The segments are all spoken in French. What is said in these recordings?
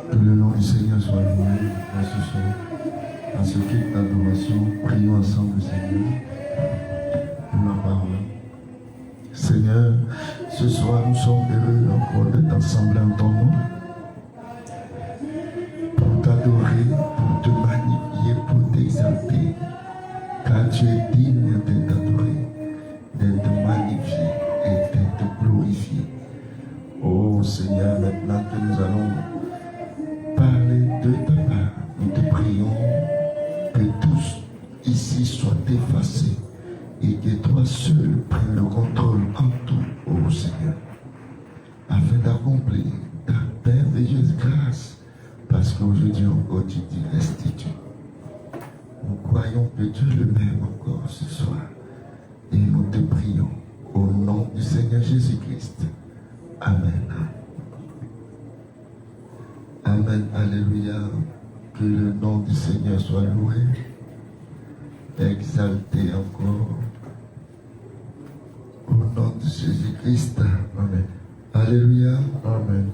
Que le nom du Seigneur soit loué dans ce soir. À ce culte d'adoration, prions ensemble, Seigneur, pour la parole. Seigneur, ce soir, nous sommes heureux encore d'être ensemble en ton nom, pour t'adorer, pour te magnifier, pour t'exalter, car tu es digne d'être adoré, d'être magnifié et d'être glorifié. Oh Seigneur, maintenant que nous allons parler de ta part, nous te prions que tous ici soient effacés et que toi seul prennes le contrôle en tout, ô Seigneur, afin d'accomplir ta merveilleuse grâce, parce qu'aujourd'hui encore tu dis restitue. Nous croyons que tu es le même encore ce soir et nous te prions au nom du Seigneur Jésus-Christ. Amen. Amen. Alléluia. Que le nom du Seigneur soit loué, exalté encore. Au nom de Jésus-Christ. Amen. Alléluia. Amen.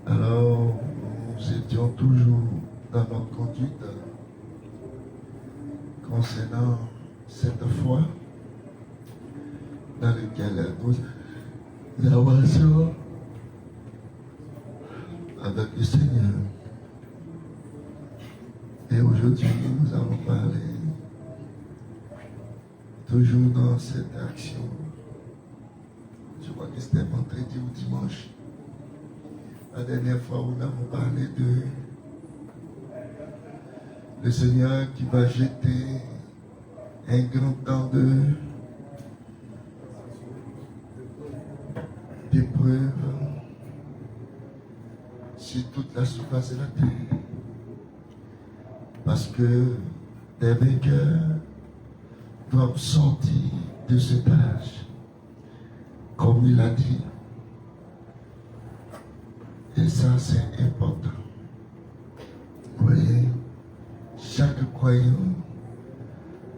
Alors, nous étions toujours dans notre conduite concernant cette foi dans laquelle nous avançons avec le Seigneur. Et aujourd'hui, nous allons parler toujours dans cette action. Je crois que c'était vendredi ou dimanche. La dernière fois, où nous avons parlé de le Seigneur qui va jeter un grand temps d'épreuves sur toute la surface de la terre. Parce que des vainqueurs doivent sortir de cet âge, comme il a dit. Et ça, c'est important. Vous voyez, chaque croyant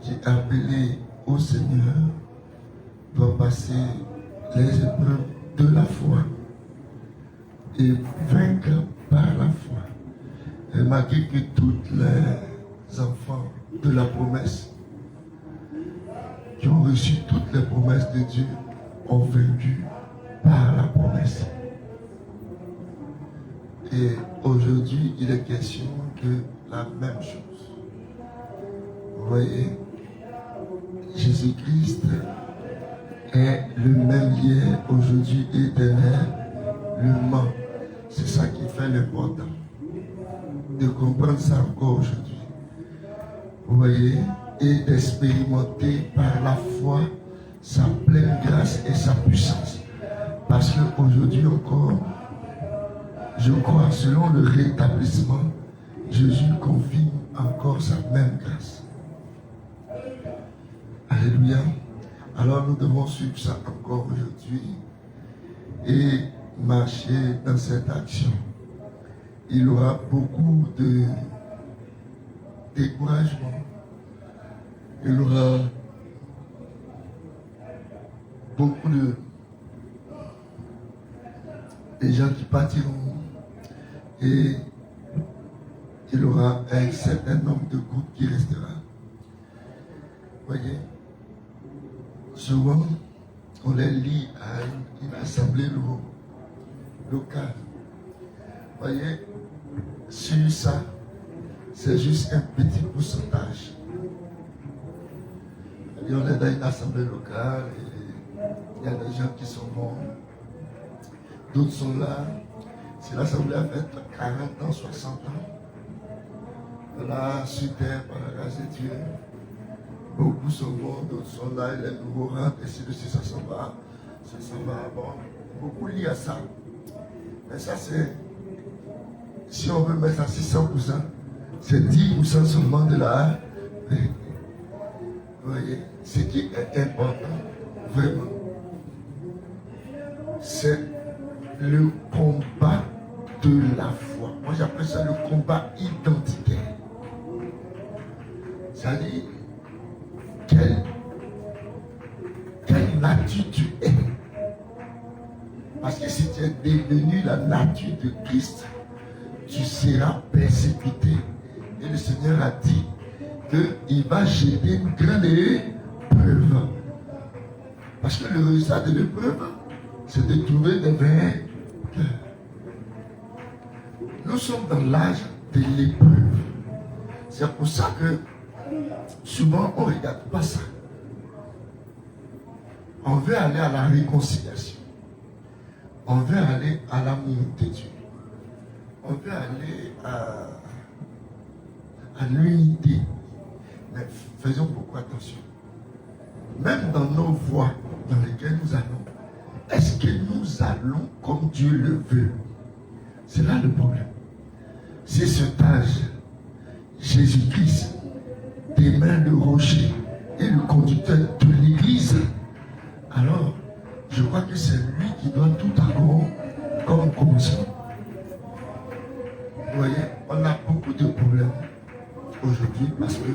qui est appelé au Seigneur doit passer les épreuves de la foi et vaincre par la foi. Remarquez que tous les enfants de la promesse qui ont reçu toutes les promesses de Dieu ont vaincu par la promesse. Et aujourd'hui, il est question de la même chose. Vous voyez, Jésus-Christ est le même hier, aujourd'hui, éternellement. C'est ça qui fait l'important. De comprendre ça encore aujourd'hui. Vous voyez, et d'expérimenter par la foi sa pleine grâce et sa puissance. Parce qu'aujourd'hui encore, je crois, selon le rétablissement, Jésus confirme encore sa même grâce. Alléluia. Alors nous devons suivre ça encore aujourd'hui et marcher dans cette action. Il y aura beaucoup de découragement. Il y aura beaucoup de gens qui partiront. Et il y aura un certain nombre de groupes qui restera. Voyez, souvent, on les lie à une assemblée locale. Voyez, sur ça, c'est juste un petit pourcentage. Et on est dans une assemblée locale et il y a des gens qui sont morts. D'autres sont là. Si l'assemblée a fait 40 ans, 60 ans, là, sur terre, par la grâce de Dieu, beaucoup sont morts, d'autres sont là, et les nouveaux rentrent, et si ça s'en va, bon, beaucoup liés à ça. Mais ça, c'est, si on veut mettre à 600%, c'est 10% seulement de la. Vous voyez, ce qui est important, vraiment, c'est le combat de la foi. Moi, j'appelle ça le combat identitaire. C'est-à-dire, quelle nature tu es. Parce que si tu es devenu la nature de Christ, tu seras persécuté. Et le Seigneur a dit qu'il va jeter une grande épreuve. Parce que le résultat de l'épreuve, c'est de trouver des vainqueurs. Nous sommes dans l'âge de l'épreuve. C'est pour ça que souvent on ne regarde pas ça. On veut aller à la réconciliation. On veut aller à l'amour de Dieu. On veut aller à l'unité. Mais faisons beaucoup attention. Même dans nos voies dans lesquelles nous allons, est-ce que nous allons comme Dieu le veut? C'est là le problème. Si cet âge, Jésus-Christ, demeure le rocher et le conducteur de l'Église, alors je crois que c'est lui qui doit tout avoir comme commencement. Vous voyez, on a beaucoup de problèmes aujourd'hui parce que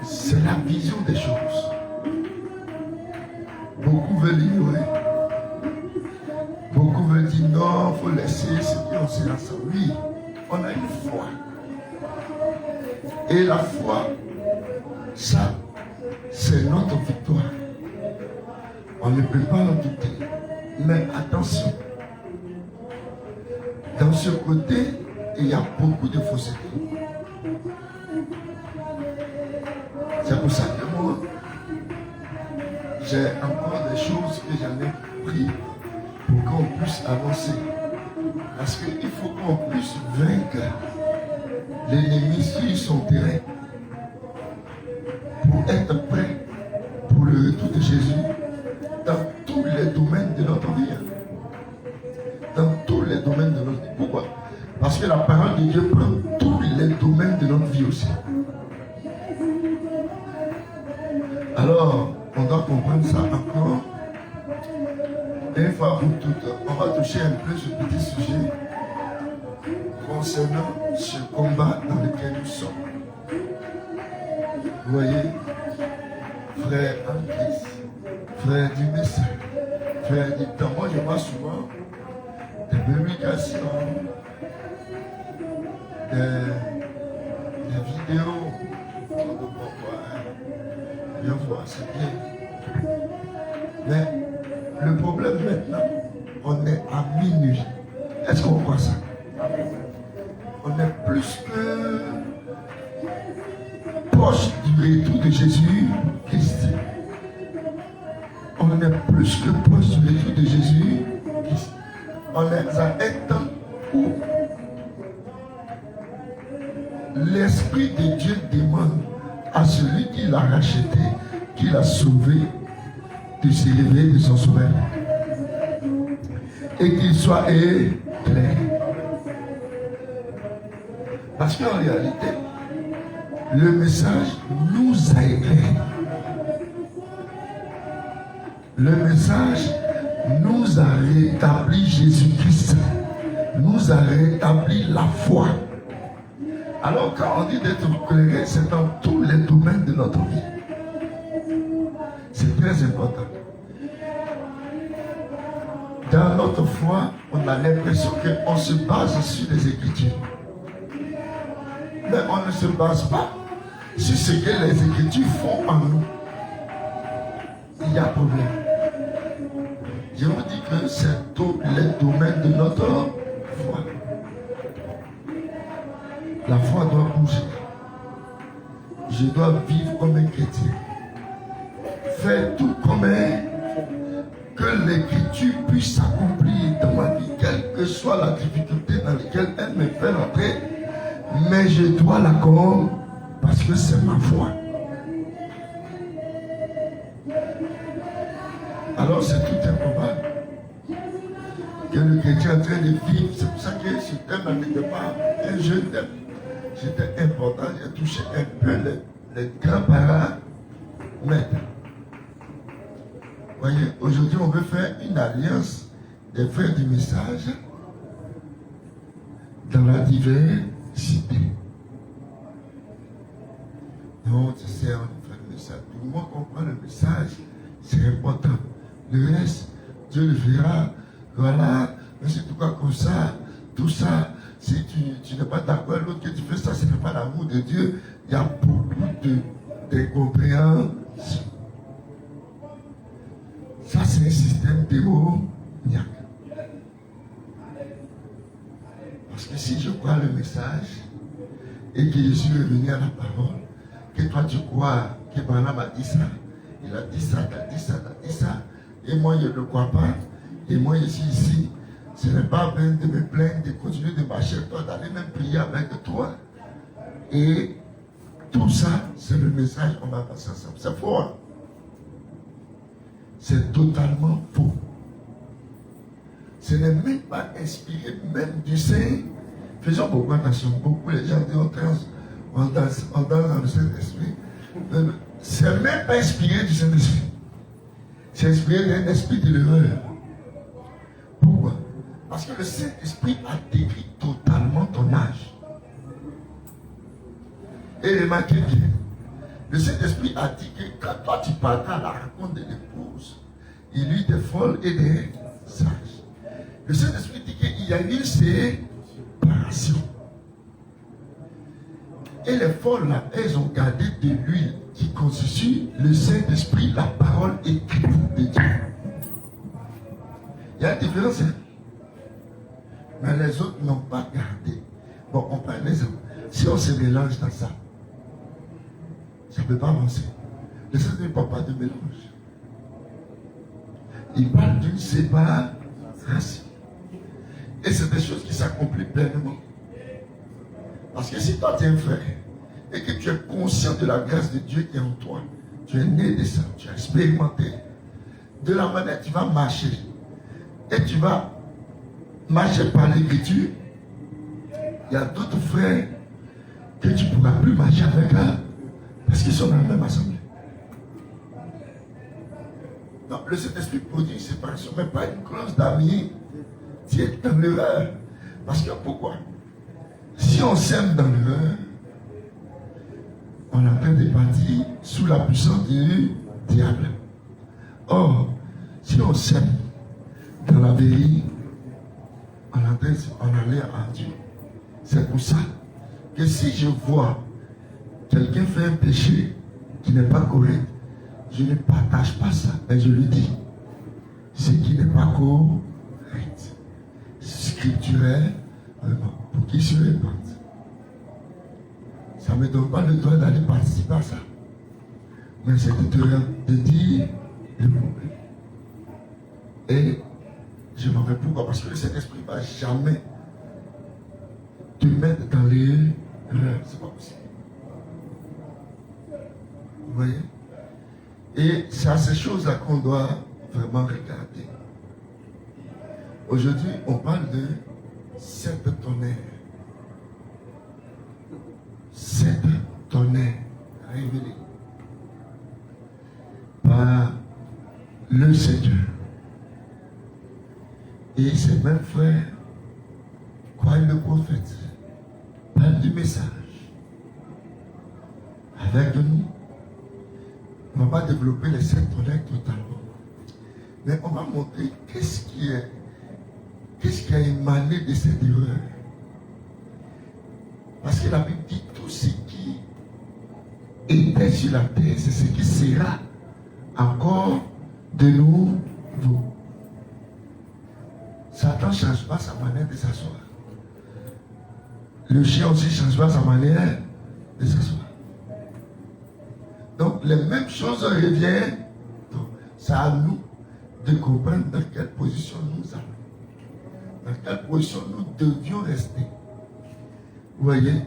c'est la vision des choses. Beaucoup veulent ignorer. Beaucoup veulent dire non, il faut laisser ce qu'on sait ensemble. Oui, on a une foi. Et la foi, ça, c'est notre victoire. On ne peut pas en douter. Mais attention, dans ce côté, il y a beaucoup de fausseté. C'est pour ça que moi, j'ai encore des choses que j'en ai pris pour qu'on puisse avancer. Parce qu'il faut qu'on puisse vaincre l'ennemi sur son terrain pour être prêt pour le retour de Jésus dans tous les domaines de notre vie. Dans tous les domaines de notre vie. Pourquoi? Parce que la parole de Dieu prend tous les domaines de notre vie aussi. Alors, on doit comprendre ça encore. Une fois pour toutes, on va toucher un peu ce petit sujet concernant ce combat dans lequel nous sommes. Vous voyez, frère en Christ, frère du message, frère du temps. Moi, je vois souvent des publications, des vidéos. Bien voir, c'est bien. Mais le problème maintenant, on est à minuit. Est-ce qu'on voit ça? On est plus que proche du retour de Jésus-Christ. On est plus que proche du retour de Jésus-Christ. On est à un temps où l'Esprit de Dieu demande à celui qui l'a racheté, qui l'a sauvé, de se réveiller de son sommeil et qu'il soit éclairé. Parce qu'en réalité, le message nous a éclairés. Le message nous a rétabli Jésus-Christ, nous a rétabli la foi. Alors quand on dit d'être éclairé, c'est dans tous les domaines de notre vie. C'est très important. Dans notre foi, on a l'impression qu'on se base sur les Écritures. Mais on ne se base pas sur ce que les Écritures font en nous. Il y a problème. Je vous dis que c'est tous les domaines de notre foi. La foi doit bouger. Je dois vivre comme un chrétien. Faire tout comme que l'écriture puisse s'accomplir dans ma vie, quelle que soit la difficulté dans laquelle elle me fait rentrer, mais je dois la comprendre parce que c'est ma foi. Alors c'est tout improbable que le chrétien est en train de vivre. C'est pour ça que ce thème n'était pas un jeune thème. C'était important, j'ai touché un peu les grands paramètres. Voyez, aujourd'hui on veut faire une alliance des frères du message dans la diversité. Non, tu sais, on fait le message. Tout le monde comprend le message, c'est important. Le reste, Dieu le verra. Voilà, mais c'est pourquoi comme ça, tout ça, Si tu n'es pas d'accord avec l'autre que tu fais ça, ce n'est pas l'amour de Dieu. Il y a beaucoup d'incompréhension. Ça, c'est un système démoniaque. Parce que si je crois le message et que je suis revenu à la parole, que toi tu crois que Branham a dit ça, il a dit ça, il a dit ça, il a dit ça, et moi je ne le crois pas, et moi je suis ici, ce n'est pas bien de me plaindre, de continuer de marcher, toi d'aller même prier avec toi. Et tout ça, c'est le message, on va passer ensemble. C'est faux. Hein? C'est totalement faux. Ce n'est même pas inspiré même du Saint. Faisons beaucoup attention. Beaucoup les gens disent on danse dans le Saint-Esprit. C'est même pas inspiré du Saint-Esprit. C'est inspiré d'un esprit de l'erreur. Pourquoi? Parce que le Saint-Esprit a décrit totalement ton âge. Et remarquez bien, le Saint-Esprit a dit que quand toi tu partas à la rencontre de l'épouse, il eut des folles et des sages. Le Saint-Esprit dit qu'il y a une séparation. Et les folles là, elles ont gardé de l'huile qui constitue le Saint-Esprit, la parole écrite de Dieu. Il y a une différence. Hein? Mais les autres n'ont pas gardé. Bon, on prend un exemple. Si on se mélange dans ça, ça ne peut pas avancer. Le Saint-Esprit ne parle pas de mélange. Il parle d'une séparation. Et c'est des choses qui s'accomplissent pleinement. Parce que si toi tu es un frère et que tu es conscient de la grâce de Dieu qui est en toi, tu es né de ça, tu as expérimenté de la manière tu vas marcher et tu vas marcher par l'écriture. Il y a d'autres frères que tu ne pourras plus marcher avec eux parce qu'ils sont dans la même assemblée. Donc le Saint-Esprit produit une séparation, mais pas une clause d'amis. Tu es dans l'erreur. Parce que pourquoi? Si on s'aime dans l'erreur, on est en train de partir sous la puissance du diable. Or, si on s'aime dans la vérité, on est en train d'aller à Dieu. C'est pour ça que si je vois quelqu'un faire un péché qui n'est pas correct, je ne partage pas ça, mais je lui dis ce qui n'est pas correct, scripturel, pour qu'il se répande. Ça ne me donne pas le droit d'aller participer à ça, mais c'est de dire le problème. Et je m'en vais pourquoi? Parce que le Saint-Esprit ne va jamais te mettre dans l'erreur. C'est pas possible. Vous voyez? Et c'est à ces choses-là qu'on doit vraiment regarder. Aujourd'hui, on parle de 7 tonnerres. 7 tonnerres révélés par le Seigneur. Et ces mêmes frères croient le prophète, parle du message. Avec nous, on ne va pas développer les 7 tonnerres totalement. Mais on va montrer qu'est-ce qui a émané de cette erreur. Parce que la Bible dit tout ce qui était sur la terre, c'est ce qui sera encore de nouveau. Satan ne change pas sa manière de s'asseoir. Le chien aussi ne change pas sa manière de s'asseoir. Donc les mêmes choses reviennent. Donc c'est à nous de comprendre dans quelle position nous allons. Dans quelle position nous devions rester. Vous voyez?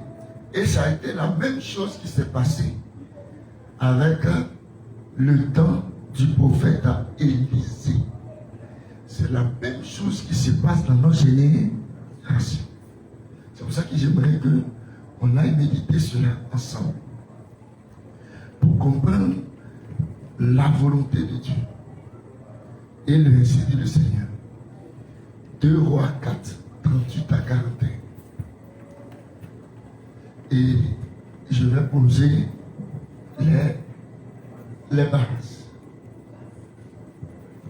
Et ça a été la même chose qui s'est passée avec le temps du prophète Élisée. C'est la même chose qui se passe dans nos générations. C'est pour ça que j'aimerais qu'on aille méditer cela ensemble. Pour comprendre la volonté de Dieu. Et le ainsi dit le Seigneur. 2 Rois 4, 38 à 41. Et je vais poser les bases.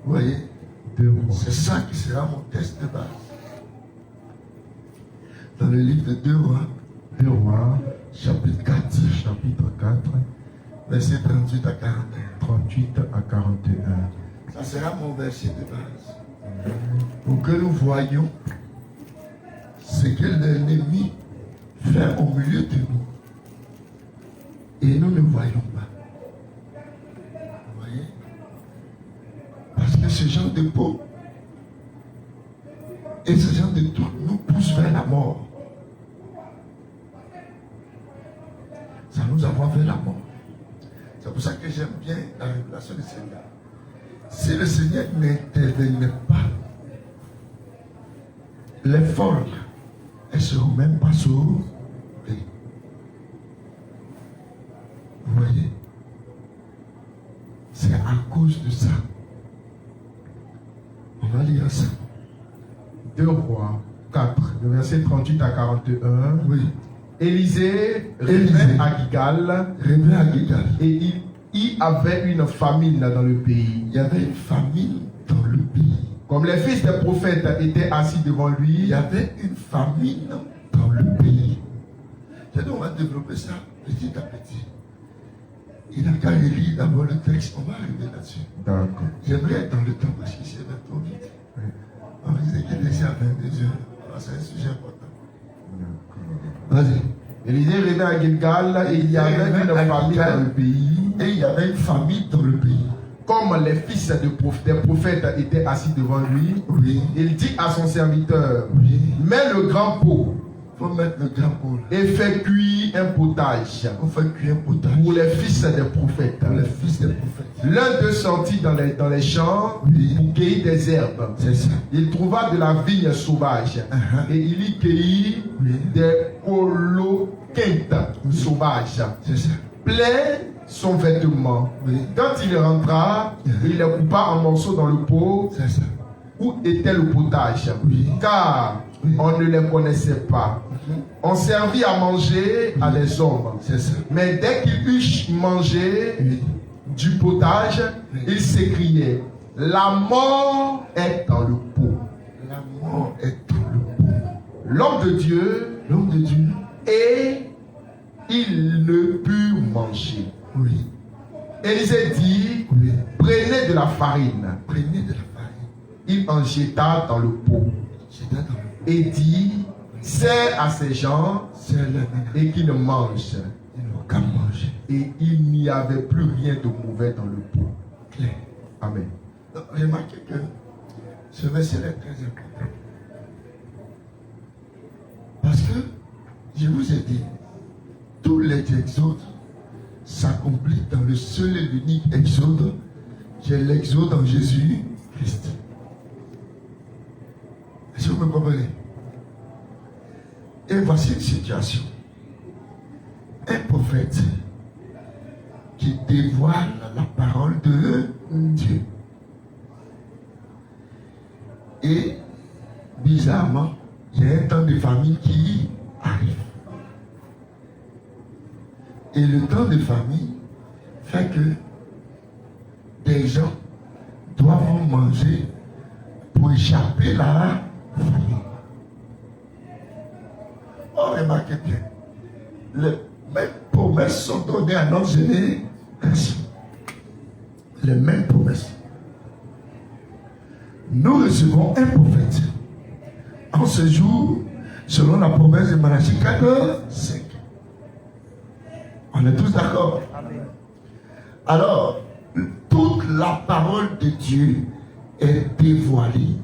Vous voyez? C'est ça qui sera mon test de base. Dans le livre de 2 Rois, 2 Rois, chapitre 4, chapitre 4, verset 38 à 41. 38 à 41. Ça sera mon verset de base. Pour que nous voyions ce que l'ennemi fait au milieu de nous. Et nous ne voyons pas. Vous voyez? Parce que ce genre de peau et ce genre de truc nous pousse vers la mort. Ça nous envoie vers la mort. C'est pour ça que j'aime bien la révélation du Seigneur. Si le Seigneur n'intervenait pas, les folles, elles ne seront même pas sauvées. Vous voyez? C'est à cause de ça. On va lire ça. 2 Rois 4, le verset 38 à 41. Oui. Élisée revint à Gilgal, et il y avait une famine dans le pays. Il y avait une famine dans le pays. Comme les fils des prophètes étaient assis devant lui, Il y avait une famine dans le pays. Je dois développer ça petit à petit. Il n'a qu'à relire d'abord le texte, on va arriver là-dessus. d'accord. J'aimerais être dans le temps parce que c'est trop vite. Oui. On disait qu'il était à 22 heures. C'est un sujet important. D'accord. Vas-y. Élisée revint à Gilgal, et il y avait une famine dans le pays. Et il y avait une famine dans le pays. Comme les fils des prophètes étaient assis devant lui, Oui. il dit à son serviteur, Oui. mets le grand pot Il faut mettre le grand pot là. et fais cuire un potage On fait cuire un potage pour les fils des prophètes. pour les fils des prophètes. L'un d'eux sortit dans les champs Oui. pour cueillir des herbes. C'est ça. Il trouva de la vigne sauvage Uh-huh. et il y cueillit Oui. des coloquintes sauvages. C'est ça. Plein son vêtement. Oui. Quand il rentra, il les coupa en morceaux dans le pot C'est ça. où était le potage. Oui. Car Oui. on ne les connaissait pas. On servit à manger à des hommes. C'est ça. Mais dès qu'il eut mangé Oui. du potage, Oui. il s'écriait, la mort est dans le pot. La mort est dans le pot. L'homme de Dieu, et il ne put manger. Oui. Élisée dit, Oui. prenez de la farine. Prenez de la farine. Il en jeta dans le pot J'étais dans le pot. et dit, sers à ces gens C'est le ménage. et qu'ils ne mangent. Ils n'ont qu'à manger. Et il n'y avait plus rien de mauvais dans le pot. Clair. Amen. Donc, remarquez que ce verset est très important. Parce que, je vous ai dit, tous les exodes s'accomplissent dans le seul et l'unique exode, qui est l'exode en Jésus-Christ. Est-ce que vous me comprenez? Et voici une situation. Un prophète qui dévoile la parole de Dieu. Et bizarrement, il y a un temps de famine qui arrive. Et le temps de famine fait que des gens doivent manger pour échapper la famine. Oh, remarquez bien, les mêmes promesses sont données à notre génération. Les mêmes promesses. Nous recevons un prophète en ce jour, selon la promesse de Malachie 4:5. On est tous d'accord? Alors, toute la parole de Dieu est dévoilée,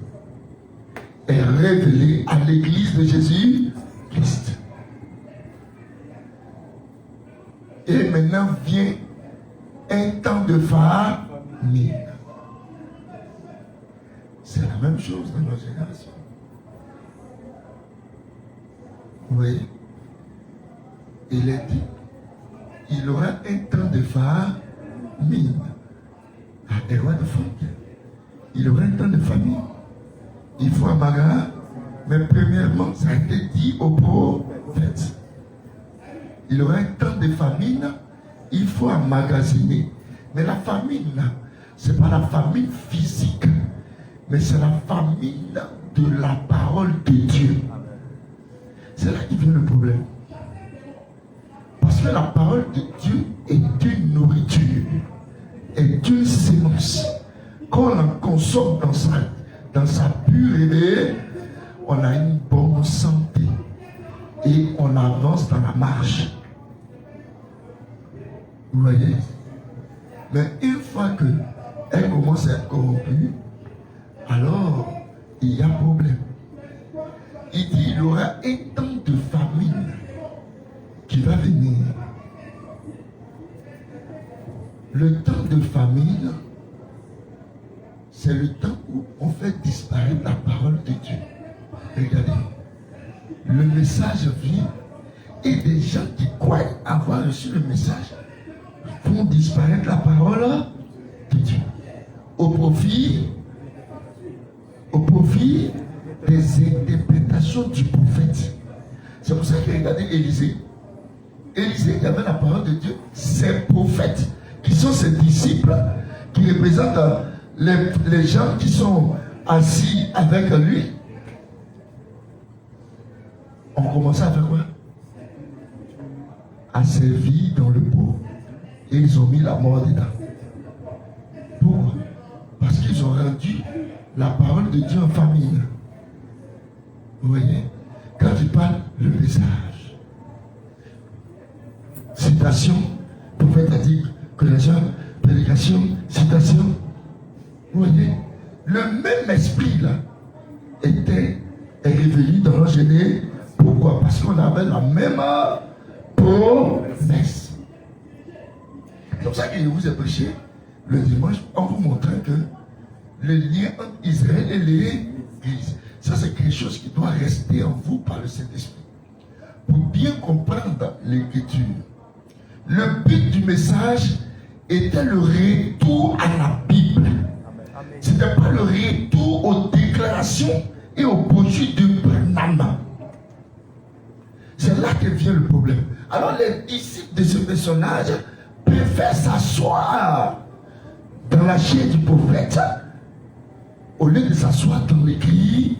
est révélée à l'église de Jésus-Christ. Et maintenant vient un temps de famine. C'est la même chose dans nos générations. Vous voyez? Il est dit, il aura un temps de famine. À Erwan de Fontaine. Il aura un temps de famine. Il faut amaga, mais premièrement, ça a été dit au prophète. Il aura un temps de famine, il faut emmagasiner. Mais la famine, ce n'est pas la famine physique, mais c'est la famine de la parole de Dieu. C'est C'est là qu'il vient le problème. Parce que la parole de Dieu est une nourriture, est une sémence. Quand on en consomme dans sa purée, on a une bonne santé et on avance dans la marche. Vous voyez? Mais une fois qu'elle commence à être corrompue, alors il y a problème. Il dit il y aura un temps de famine qui va venir. Le temps de famine, c'est le temps où on fait disparaître la parole de Dieu. Regardez, le message vient et des gens qui croient avoir reçu le message font disparaître la parole de Dieu au profit des interprétations du prophète. C'est pour ça que regardez Élisée. Élisée qui avait la parole de Dieu, ses prophètes qui sont ses disciples, qui représentent les gens qui sont assis avec lui, ont commencé à faire quoi? À servir dans le pot. Et ils ont mis la mort dedans. Pourquoi? Parce qu'ils ont rendu la parole de Dieu en famille. Vous voyez? Quand tu parles, le message. Citation, prophète a dit, collation, prédication, citation. Vous voyez? Le même esprit là est révélé dans l'an gêné. Pourquoi? Parce qu'on avait la même promesse. C'est pour ça que je vous ai prêché le dimanche en vous montrant que le lien entre Israël et l'Église, ça c'est quelque chose qui doit rester en vous par le Saint-Esprit. Pour bien comprendre l'Écriture, le but du message était le retour à la Bible. Ce n'était pas le retour aux déclarations et aux produits de Branham. C'est là que vient le problème. Alors les disciples de ce personnage préfèrent s'asseoir dans la chair du prophète au lieu de s'asseoir dans l'écrit,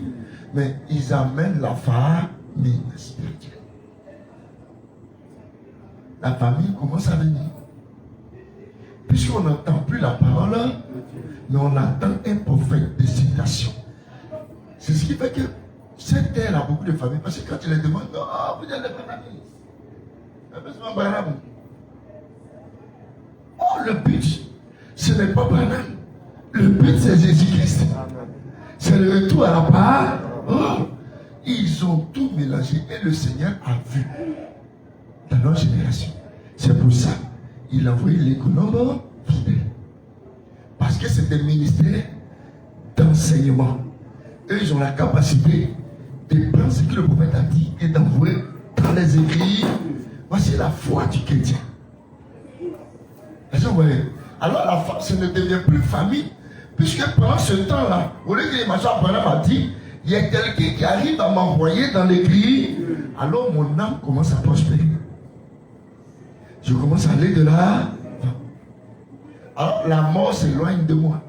mais ils amènent la famille spirituelle. La famille commence à venir. Puisqu'on n'entend plus la parole, mais on attend un prophète de citation. C'est ce qui fait que cette terre a beaucoup de familles. Parce que quand tu les demandes, oh, vous êtes les familles. Oh, le but, ce n'est pas Branham. Le but, c'est Jésus-Christ. C'est le retour à la part. Oh, ils ont tout mélangé et le Seigneur a vu dans leur génération. C'est pour ça qu'il a envoyé l'économe fidèle. Parce que c'est des ministères d'enseignement. Eux, ils ont la capacité de prendre ce que le prophète a dit et d'envoyer dans les écrits. Voici la foi du chrétien. Alors, ce ne devient plus famille. Puisque pendant ce temps-là, au lieu que l'image a dit, il y a quelqu'un qui arrive à m'envoyer dans l'écrit, alors mon âme commence à prospérer. Je commence à aller de là. Alors la mort s'éloigne de moi.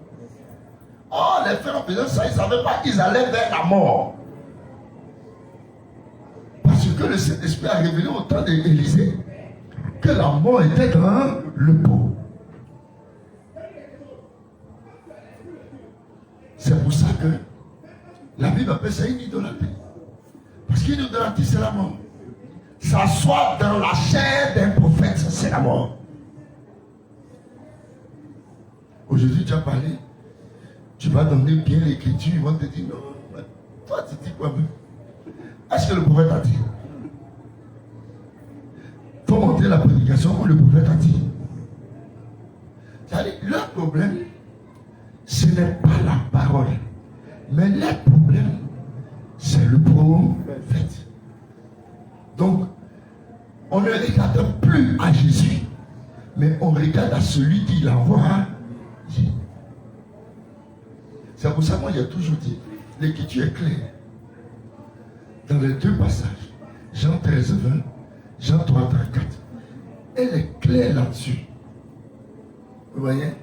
Oh, les frères en faisant ça, ils ne savaient pas qu'ils allaient vers la mort. Parce que le Saint-Esprit a révélé au temps d'Élisée que la mort était dans le pot. C'est pour ça que la Bible appelle ça une idolâtrie. Parce qu'une idolâtrie, c'est la mort. S'asseoir dans la chair d'un prophète, c'est la mort. Aujourd'hui, tu as parlé, tu vas donner bien l'écriture, ils vont te dire non, toi tu dis quoi même? Est-ce que le prophète a dit? Il faut montrer la prédication où le prophète a dit. C'est-à-dire, leur problème, ce n'est pas la parole, mais leur problème, c'est le prophète. Donc, on ne regarde plus à Jésus, mais on regarde à celui qui l'envoie. C'est pour ça que moi j'ai toujours dit, l'écriture est claire. Dans les deux passages, Jean 13, 20, Jean 3, 34, elle est claire là-dessus. Vous voyez?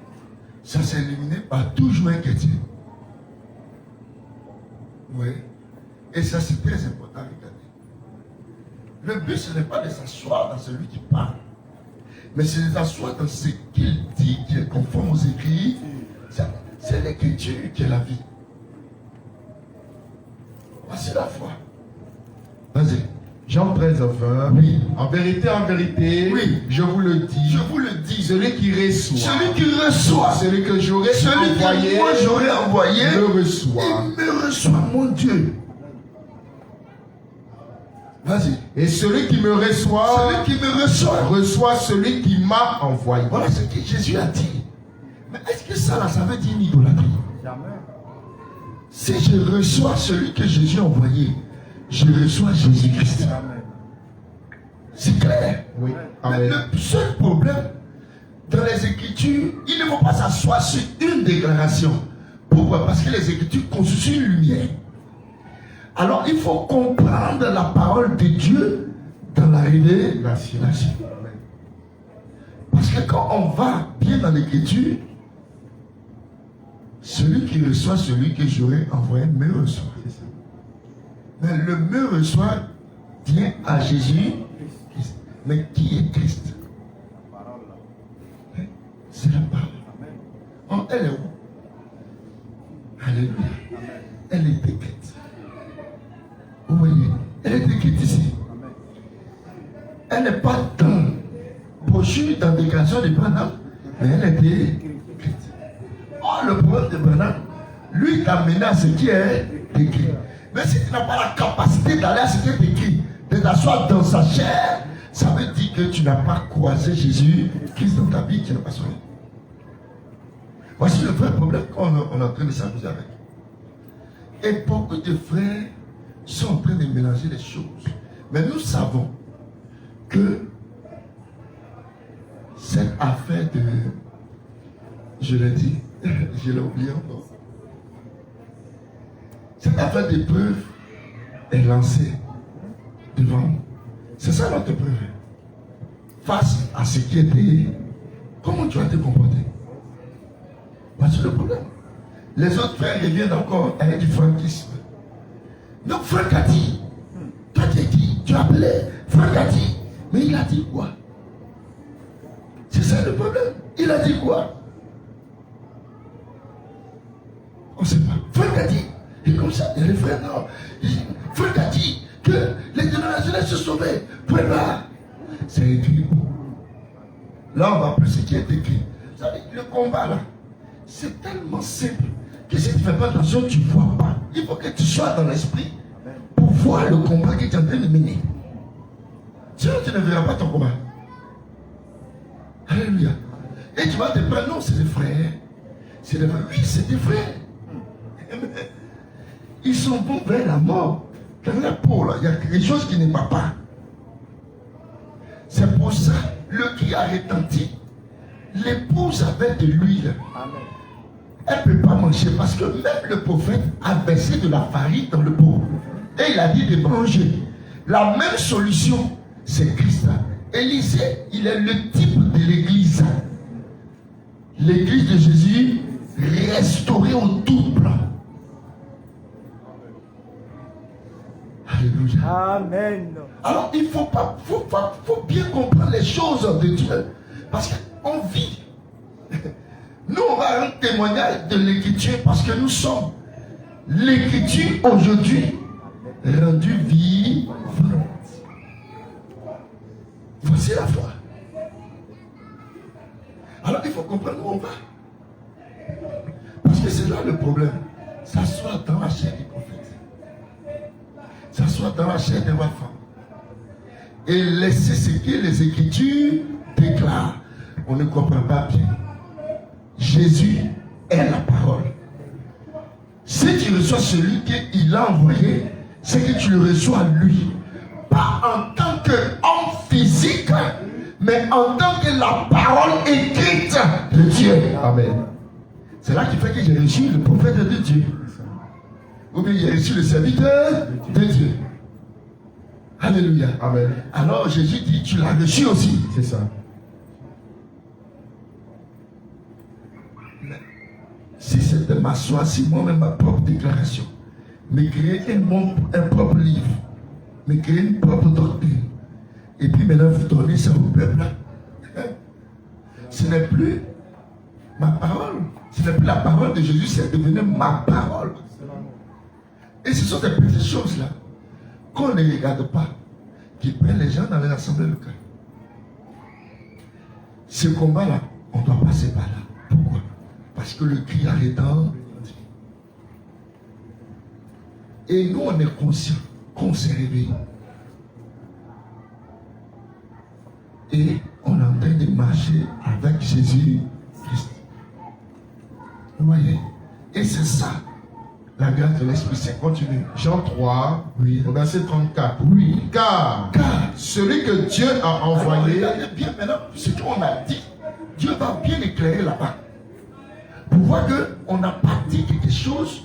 Ça s'est éliminé par toujours un chrétien. Vous voyez? Et ça c'est très important à regarder. Le but, ce n'est pas de s'asseoir dans celui qui parle, mais c'est de s'asseoir dans ce qu'il dit, qui est conforme aux écrits. C'est l'écriture qui est la vie. Voici la foi. Vas-y. Jean 13, 20. Oui. En vérité, oui, je vous le dis. Je vous le dis. Celui qui reçoit. Celui qui reçoit. Celui que j'aurais envoyé. Que moi j'aurais envoyé. Me reçoit. Il me reçoit, mon Dieu. Vas-y. Et celui qui me reçoit. Celui qui me reçoit. Reçoit celui qui m'a envoyé. Voilà ce que Jésus a dit. Mais est-ce que ça veut dire une idolâtrie? Si je reçois celui que Jésus a envoyé, je reçois Jésus-Christ. C'est clair. Oui. Amen. Le seul problème dans les Écritures, il ne faut pas s'asseoir sur une déclaration. Pourquoi? Parce que les Écritures constituent une lumière. Alors il faut comprendre la parole de Dieu dans la révélation. Parce que quand on va bien dans l'Écriture, celui qui reçoit celui que j'aurais envoyé me reçoit. Mais le me reçoit vient à Jésus. Mais qui est Christ? C'est la parole. Elle est où? Alléluia. Elle est écrite. Vous voyez, elle est écrite ici. Elle n'est pas dans brochure, dans déclaration de Branham, mais elle est écrite. Oh, le problème de Branham, lui t'a mené à ce qui est écrit. Mais si tu n'as pas la capacité d'aller à ce qui est écrit, de t'asseoir dans sa chair, ça veut dire que tu n'as pas croisé Jésus, Christ dans ta vie, tu n'as pas sauvé. Voici le vrai problème qu'on est en train de s'amuser avec. Et beaucoup de frères sont en train de mélanger les choses. Mais nous savons que cette affaire de... Je l'ai dit, je l'ai oublié encore. Cette affaire d'épreuve est lancée devant nous. C'est ça notre épreuve. Face à ce qui était, comment tu vas te comporter? Voici le problème. Les autres frères reviennent encore avec du franquisme. Donc Franck a dit, toi tu as dit, tu as appelé, Franck a dit, mais il a dit quoi? C'est ça le problème. Il a dit quoi? On ne sait pas. Franck a dit, et comme ça, il y a les frères, non. Franck a dit que les générations se sauvaient. Point là. C'est écrit où? Là, on va plus ce qui est écrit. Vous savez, le combat là, c'est tellement simple que si tu ne fais pas attention, tu ne vois pas. Il faut que tu sois dans l'esprit pour voir le combat que tu es en train de mener. Sinon, tu ne verras pas ton combat. Alléluia. Et tu vas te prendre, non, c'est des frères. C'est des frères. Oui, c'est des frères. Ils sont bons vers la mort. Dans la peau, là, il y a quelque chose qui ne va pas. C'est pour ça, le cri a retenti. L'épouse avait de l'huile. Elle ne peut pas manger parce que même le prophète a versé de la farine dans le pot. Et il a dit de manger. La même solution, c'est Christ. Élisée, il est le type de l'église. L'église de Jésus restaurée au double. Alléluia. Amen. Alors il faut bien comprendre les choses de Dieu. Parce qu'on vit. Nous, on va rendre témoignage de l'écriture parce que nous sommes l'écriture aujourd'hui rendue vivante. Voici la foi. Alors il faut comprendre où on va. Parce que c'est là le problème. S'asseoir dans la chair du prophète. S'asseoir dans la chair de ma femme. Et laisser ce que les Écritures déclarent. On ne comprend pas bien. Jésus est la parole. Si tu reçois celui qu'il a envoyé, c'est que tu le reçois lui. Pas en tant qu'homme physique, mais en tant que la parole écrite de Dieu. Amen. C'est là qui fait que j'ai reçu le prophète de Dieu. Ou bien j'ai reçu le serviteur de Dieu. Alléluia. Amen. Alors Jésus dit, tu l'as reçu aussi. C'est ça. Mais si c'était m'asseoir sur moi-même ma propre déclaration, me créer un propre livre, me créer une propre doctrine, Et puis maintenant, vous donnez ça au peuple. Ce n'est plus ma parole. Ce n'est plus la parole de Jésus, c'est devenu ma parole. Et ce sont des petites choses-là qu'on ne regarde pas, qui prennent les gens dans les assemblées locales. Ce combat-là, on doit passer par là. Pourquoi? Parce que le cri arrêtant. Et nous, on est conscient qu'on s'est réveillé. Et on est en train de marcher avec Jésus-Christ. Vous voyez? Et c'est ça, la grâce de l'Esprit Saint. Continue. Jean 3, Oui. au verset 34. Oui. Car celui que Dieu a envoyé. Alors, regardez bien maintenant ce qu'on a dit. Dieu va bien éclairer là-bas. Pour voir qu'on n'a pas dit quelque chose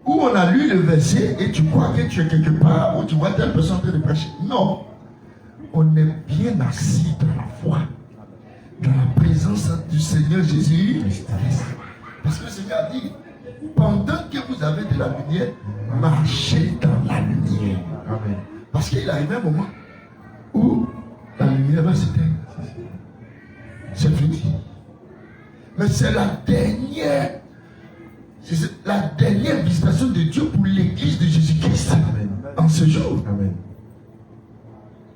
où on a lu le verset et tu crois que tu es quelque part où tu vois telle personne en train de prêcher. Non. On est bien assis dans la foi, dans la présence du Seigneur Jésus-Christ. Parce que le Seigneur a dit, pendant que vous avez de la lumière, marchez dans la lumière. Amen. Parce qu'il arrive un moment où la lumière va s'éteindre. C'est fini. Mais c'est la dernière visitation de Dieu pour l'église de Jésus-Christ en ce jour. Amen.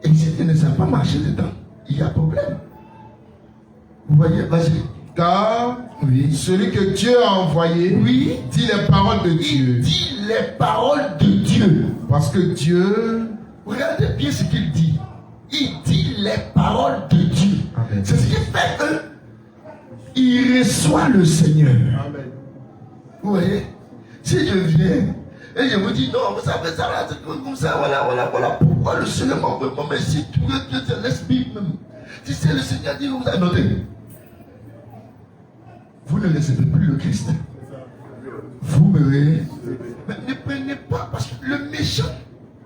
Et si tu ne sais pas marcher dedans, il y a problème. Vous voyez, vas-y. Car Oui. celui que Dieu a envoyé Oui. dit les paroles de Il Dieu. dit les paroles de Dieu. Parce que Dieu. Regardez bien ce qu'il dit. Il dit les paroles de Dieu. Amen. C'est ce qui fait qu'il reçoit le Seigneur. Amen. Vous voyez? Si je viens et je vous dis non, vous savez ça là, c'est comme ça, voilà. Pourquoi le Seigneur m'a envoyé? Mais si tu te laisses vivre même. Si c'est le Seigneur dit, vous avez noté. Vous ne recevez plus le Christ. Vous me mais ne prenez pas, parce que le méchant,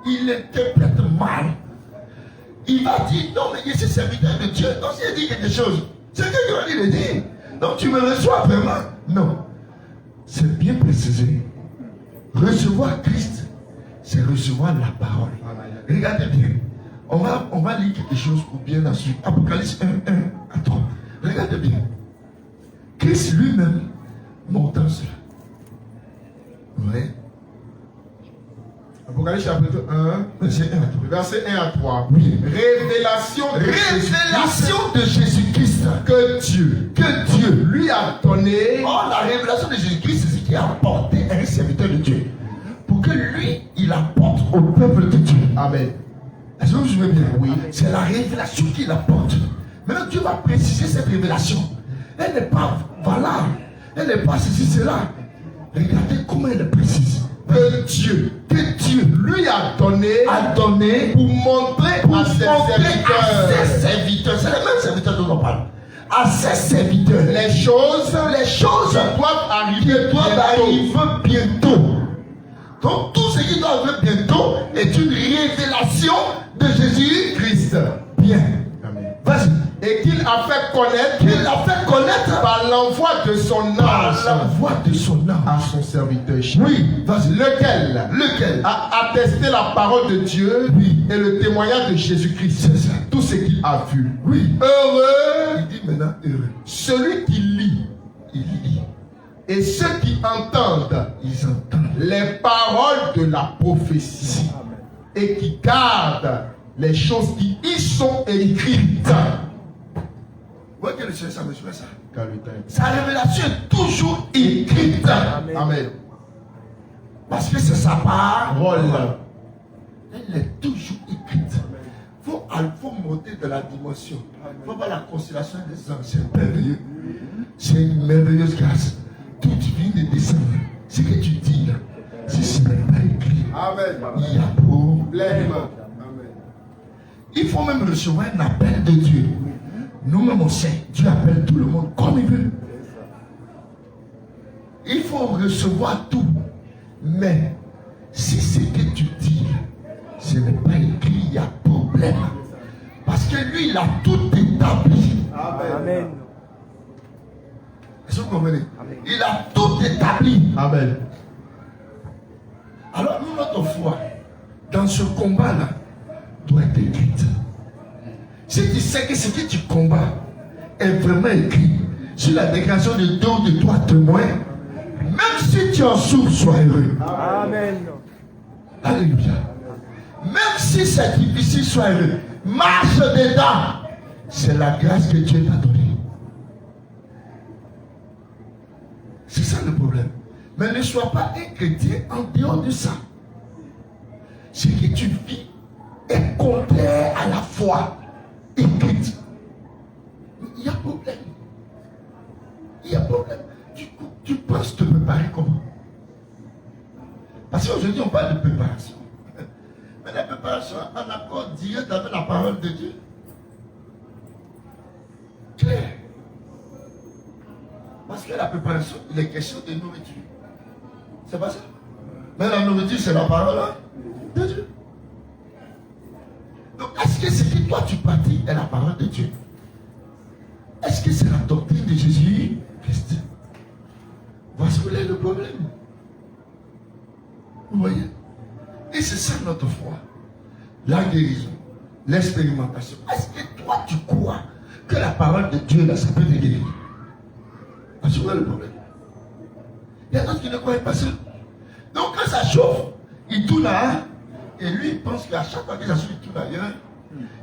il interprète mal. Il va dire, non, mais je suis serviteur de Dieu. Donc, s'il dit quelque chose, c'est Dieu qui va lui le dire. Donc, tu me reçois vraiment. Non. C'est bien précisé. Recevoir Christ, c'est recevoir la parole. Regardez bien. On va lire quelque chose pour bien assurer. Apocalypse 1, 1 à 3. Regardez bien. Christ lui-même montant cela. Oui. Apocalypse chapitre 1, Verset 1 à 3. verset 1 à 3. Oui. Révélation Révélation de Jésus-Christ. que Dieu lui a donné. Oh, la révélation de Jésus-Christ, c'est ce qui a apporté à un serviteur de Dieu. Pour que lui, il apporte au peuple de Dieu. Amen. Est-ce que vous suivez bien? Oui. C'est la révélation qu'il apporte. Maintenant, Dieu va préciser cette révélation. Elle n'est pas valable. Elle n'est pas ceci, cela. Regardez comment elle est précise. Que Dieu lui a donné pour montrer à ses serviteurs. C'est les mêmes serviteurs dont on parle. À ses serviteurs. Les choses doivent arriver bientôt. Donc tout ce qui doit arriver bientôt est une révélation de Jésus-Christ. Bien. Amen. Vas-y. Et qu'il a fait connaître par l'envoi de son ange la voix de son âme. à son serviteur. Oui, vas-y. Lequel a attesté la parole de Dieu et le témoignage de Jésus-Christ. C'est ça. Tout ce qu'il a vu. Oui. Heureux Il dit maintenant heureux. celui qui lit Il lit. et ceux qui entendent Ils entendent. les paroles de la prophétie et qui gardent les choses qui y sont écrites. Vous voyez que le Seigneur, ça me souvient ça. Car le temps est- Sa révélation est toujours écrite. Amen. Parce que c'est sa parole. Parole. Elle est toujours écrite. Il faut monter de la dimension. Il faut voir la constellation des anges. C'est merveilleux. C'est une merveilleuse grâce. Tout vient de descendre. Ce que tu dis là, si ce n'est pas écrit, Amen. il y a problème. Amen. Il faut même recevoir un appel de Dieu. Nous-mêmes on sait, Dieu appelle tout le monde comme il veut. Il faut recevoir tout. Mais si ce que tu dis, ce n'est pas écrit, il y a problème. Parce que lui, il a tout établi. Amen. Est-ce que vous comprenez? Il a tout établi. Amen. Alors nous, notre foi, dans ce combat-là, doit être écrite. sais que ce que tu combats est vraiment écrit sur la déclaration de 2 ou de 3 témoins. Même si tu en souffres, sois heureux. Amen. Alléluia. Même si c'est difficile, sois heureux. Marche dedans. C'est la grâce que Dieu t'a donnée. C'est ça le problème. Mais ne sois pas un chrétien en dehors de ça. Ce que tu vis est contraire à la foi écrite. Il y a problème. Il y a problème. Tu penses te préparer comment? Parce qu'aujourd'hui on parle de préparation. Mais la préparation en accord direct avec la parole de Dieu. Clair. Parce que la préparation, il est question de nourriture. C'est pas ça. Mais la nourriture, c'est la parole de Dieu. Donc, est-ce que ce que toi tu pratiques est la parole de Dieu? Est-ce que c'est la doctrine de Jésus-Christ? Voici où est le problème. Vous voyez? Et c'est ça notre foi. La guérison, l'expérimentation. Est-ce que toi tu crois que la parole de Dieu, là, ça peut te guérir? Voici où est le problème. Il y a d'autres qui ne croient pas ça. Donc quand ça chauffe, il tourne là, et lui il pense qu'à chaque fois que ça chauffe, il tourne ailleurs.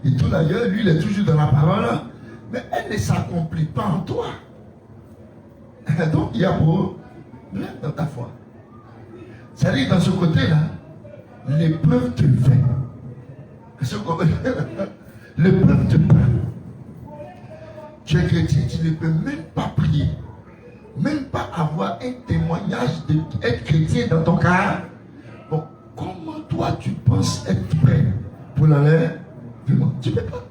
Il tourne ailleurs, lui il est toujours dans la parole, mais elle ne s'accomplit pas en toi. Donc il y a problème dans ta foi. C'est-à-dire dans ce côté-là, l'épreuve te fait. L'épreuve te prend. Tu es chrétien, tu ne peux même pas prier. Même pas avoir un témoignage d'être chrétien dans ton cas. Bon, comment toi tu penses être prêt pour l'enlèvement? Tu ne peux pas.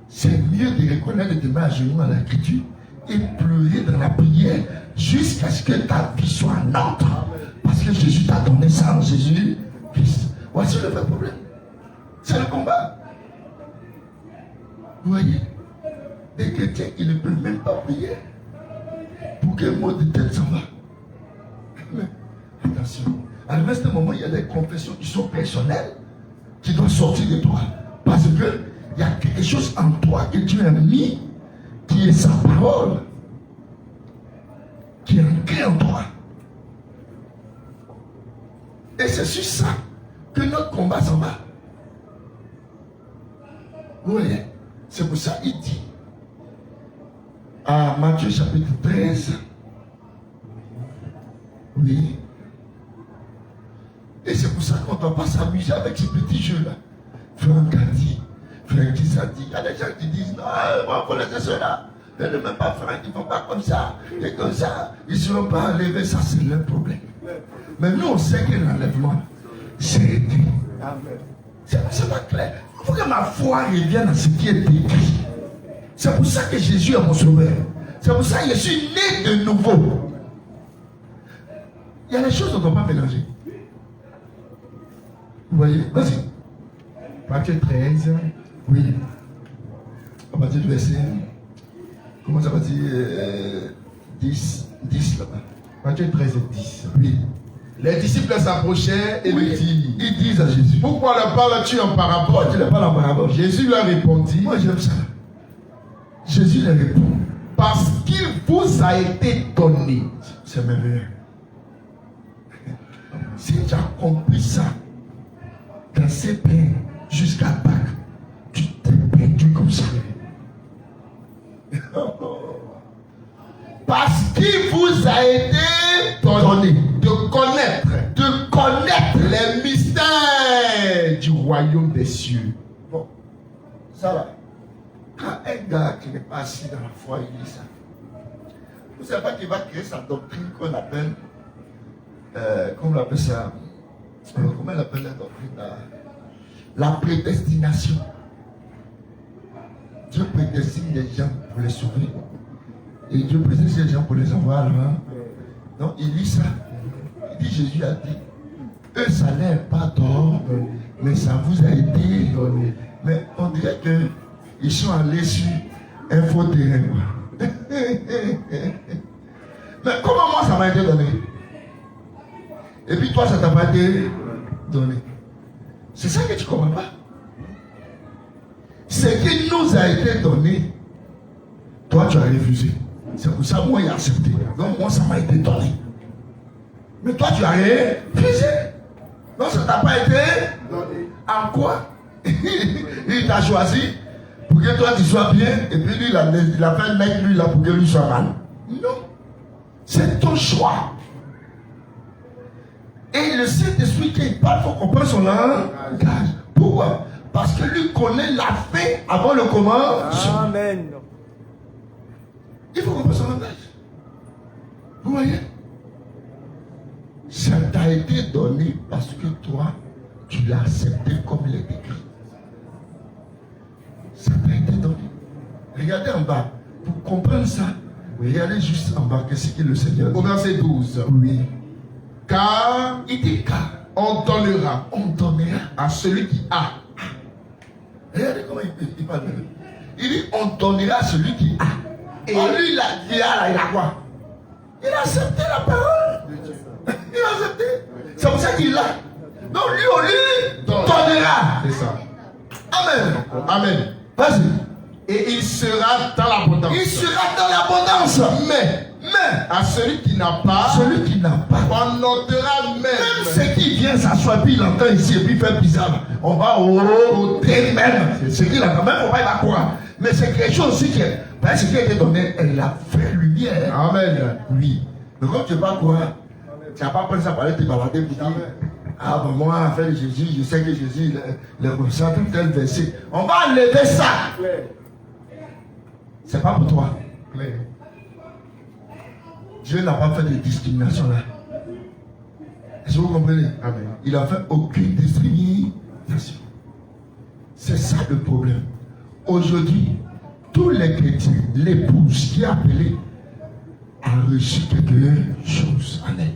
C'est mieux de reconnaître tes mains à genoux à l'écriture et pleurer dans la prière jusqu'à ce que ta vie soit nôtre. Parce que Jésus t'a donné ça en Jésus-Christ. Voici le vrai problème. C'est le combat. Vous voyez? Des chrétiens qui ne peuvent même pas prier pour qu'un mot de tête s'en va. Mais attention, à l'inverse d'un moment, il y a des confessions qui sont personnelles, qui doivent sortir de toi. Parce que il y a quelque chose en toi que Dieu a mis, qui est sa parole, qui est ancré en toi. Et c'est sur ça que notre combat s'en va. Vous voyez? C'est pour ça qu'il dit à Matthieu chapitre 13. Oui. Et c'est pour ça qu'on ne doit pas s'amuser avec ces petits jeux-là. Franck a dit, Franck qui a dit. Il y a des gens qui disent, non, moi, pour laisser cela. Ne même pas Franck, ils ne font pas comme ça. Et comme ça, ils ne seront pas enlevés. Ça, c'est leur problème. Mais nous, on sait que l'enlèvement, c'est écrit. C'est pas clair. Il faut que ma foi revienne à ce qui est écrit. C'est pour ça que Jésus est mon sauveur. C'est pour ça que je suis né de nouveau. Il y a des choses qu'on ne doit pas mélanger. Vous voyez? Vas-y. Matthieu 13. Oui. À partir du verset. Comment ça va dire 10 là-bas. Matthieu 13 et 10. Oui. Les disciples s'approchaient et lui dirent, ils disent à Jésus, pourquoi leur parles-tu en parabole? Tu ne parles en parabole. Jésus leur répondit, moi j'aime ça. Jésus leur répond, parce qu'il vous a été donné. C'est merveilleux. Si tu as compris ça, dans ces peines jusqu'à Pâques, tu t'es perdu comme ça. Parce qu'il vous a été donné de connaître les mystères du royaume des cieux. Bon, ça va. Quand un gars qui n'est pas assis dans la foi, il dit ça, vous ne savez pas qu'il va créer sa doctrine qu'on appelle, comment on appelle ça, comment on appelle la doctrine, la prédestination. Dieu prédestine les gens pour les sauver. Et Dieu prédestine les gens pour les avoir. Hein? Donc il lit ça. Il dit, Jésus a dit, eux ça n'est pas d'or, mais ça vous a été donné. Mais on dirait qu'ils sont allés sur un faux terrain. Mais comment moi ça m'a été donné? Et puis toi ça t'a pas été donné. C'est ça que tu ne comprends pas. Ce qui nous chose a été donné, toi tu as refusé. C'est pour ça moi j'ai accepté. Donc moi ça m'a été donné. Mais toi tu as refusé. Donc ça t'a pas été donné. En quoi? Il t'a choisi pour que toi tu sois bien et puis lui il a fait naître lui là pour que lui soit mal. Non. C'est ton choix. Et le Saint-Esprit qui parle, il faut comprendre son langage. Pourquoi? Parce que lui connaît la fin avant le commencement. Amen. Il faut comprendre son langage. Vous voyez? Ça t'a été donné parce que toi, tu l'as accepté comme il est écrit. Ça t'a été donné. Regardez en bas. Pour comprendre ça, regardez juste en bas. Qu'est-ce que le Seigneur dit? Au verset 12. Oui. Car Il dit car on donnera on donnera. à celui qui a. Regardez comment il parle. Il dit on donnera à celui qui a. Et lui, il a quoi? Il a accepté la parole. Il a accepté. C'est pour ça qu'il l'a. Donc lui, on lui donnera. C'est ça. Amen. Amen. Vas-y. Et il sera dans l'abondance. Il sera dans l'abondance. Mais à celui qui n'a pas, Celui qui n'a pas, on notera même. même ce qui vient s'asseoir, puis il entend ici et puis il fait bizarre. On va ôter même. Ce qu'il a quand même, on va y croire. Mais c'est quelque chose aussi qui est. Ce qui a été donné, elle a fait lumière. Amen. Oui. Mais comme tu ne sais pas quoi, tu n'as pas pris ça pour aller te balader pour dire. Ah, ben moi, affaire de Jésus, je sais que Jésus, le ça, tel verset. On va enlever ça. C'est pas pour toi. Dieu n'a pas fait de discrimination là. Est-ce que vous comprenez? Amen. Il n'a fait aucune discrimination. C'est ça le problème. Aujourd'hui, tous les chrétiens, l'épouse qui est appelée a reçu quelque chose. Amen.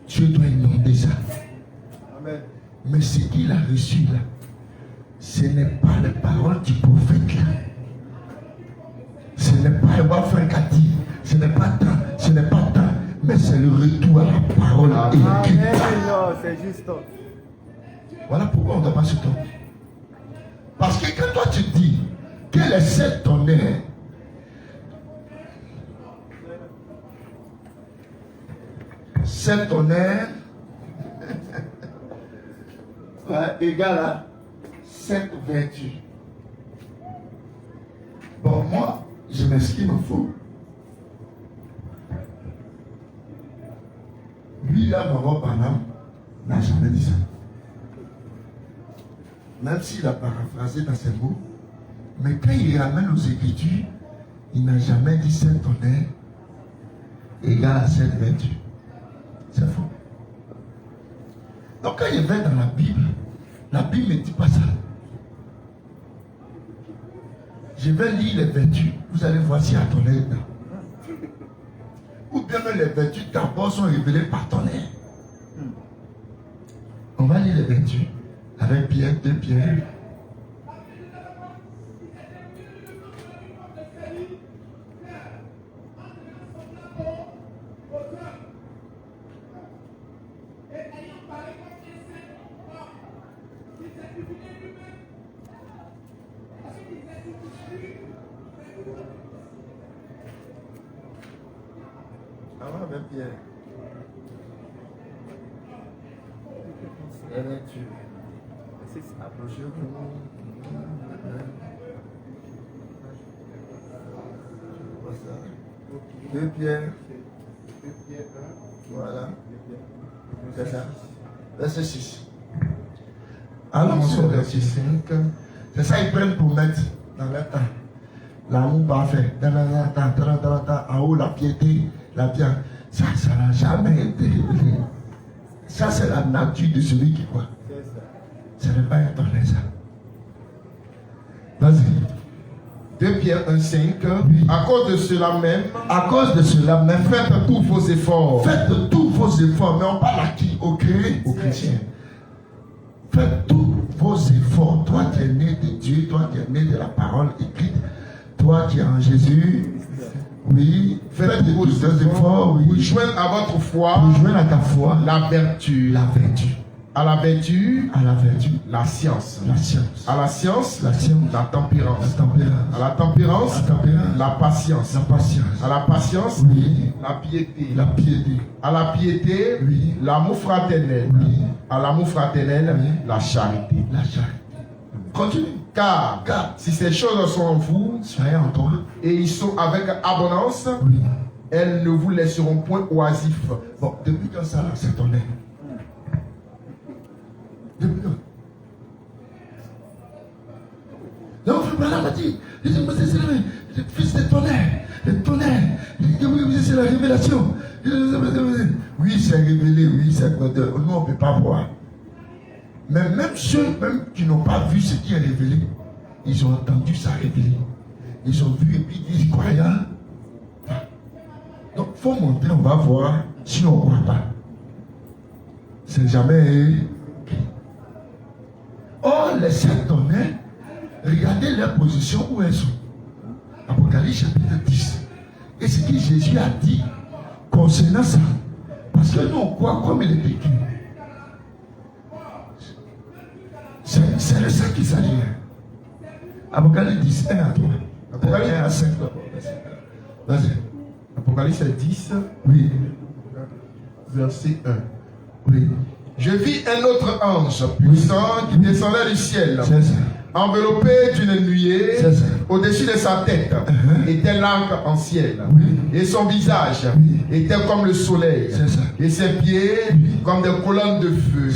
Dieu doit inonder ça. Amen. Mais ce qu'il a reçu là, ce n'est pas les paroles du prophète là. Ce n'est pas un frère Cathy. Ce n'est pas tant, ce n'est pas tant, mais c'est le retour à la parole écrite. Amen. C'est juste. Voilà pourquoi on ne doit pas se tromper. Parce que quand toi tu dis quel est cet honneur, cet honneur égal à cette vertu. Bon, moi, je m'exprime au faux. Lui, là, Maman Panam, n'a jamais dit ça. Même s'il a paraphrasé dans ses mots, mais quand il ramène aux Écritures, il n'a jamais dit cet honneur égal à cette vertu. C'est faux. Donc quand il va dans la Bible ne dit pas ça. Je vais lire les vertus, vous allez voir s'il y a ton aide. Ou bien même les vertus d'abord sont révélées par ton aide. On va lire les vertus avec Pierre, 2 Pierre. Avant avec Pierre. Les vertus. Approchez-vous. 2 Pierre. Voilà. C'est ça. Verset 6. Allons sur le verset 5. C'est ça ils prennent pour mettre dans leur temps. L'amour parfait. En haut, la piété, la bien. Ça n'a jamais été révélé. Ça, c'est la nature de celui qui croit. Ça n'est pas étonné, ça. Vas-y. 2 Pierre 1,5. Oui. À cause de cela même, À cause de cela même, faites tous vos efforts. faites tous vos efforts, mais on parle à qui? Aux chrétiens. Faites tous vos efforts. Toi qui es né de Dieu, toi qui es né de la parole écrite, toi qui es en Jésus, oui, faites tous vos efforts, Pour oui, joindre à votre foi pour joindre à ta foi la vertu. la vertu. À la vertu, la science. À la science, la tempérance. À la tempérance, la patience. À la patience, la piété. À la piété, l'amour fraternel. À l'amour fraternel, la charité. Continue. Car si ces choses sont en vous, soyez en toi, et ils sont avec abondance, elles ne vous laisseront point oisifs. Bon, depuis quand ça, c'est ton air. Depuis quand? Non, frère Branham m'a dit, c'est le fils de tonnerre, c'est la révélation. Oui, c'est révélé, oui, c'est nous, on ne peut pas voir. Mais même ceux même qui n'ont pas vu ce qui est révélé, ils ont entendu ça révéler. Ils ont vu et puis ils disent, croyant. Donc, il faut monter, on va voir si on ne croit pas. C'est jamais. Or, les 7 tonnerres, regardez leur position où elles sont. Apocalypse chapitre 10. Et ce que Jésus a dit concernant ça. Parce que nous, on croit comme il est écrit. C'est de ça qu'il s'agit. Apocalypse 10, 1 à 3. Apocalypse 1 à 5. Vas-y. Apocalypse 10, oui. Verset 1. Oui. Je vis un autre ange puissant qui descendait du ciel, enveloppé d'une nuée. Au-dessus de sa tête était l'arc en ciel. Et son visage était comme le soleil. Et ses pieds comme des colonnes de feu.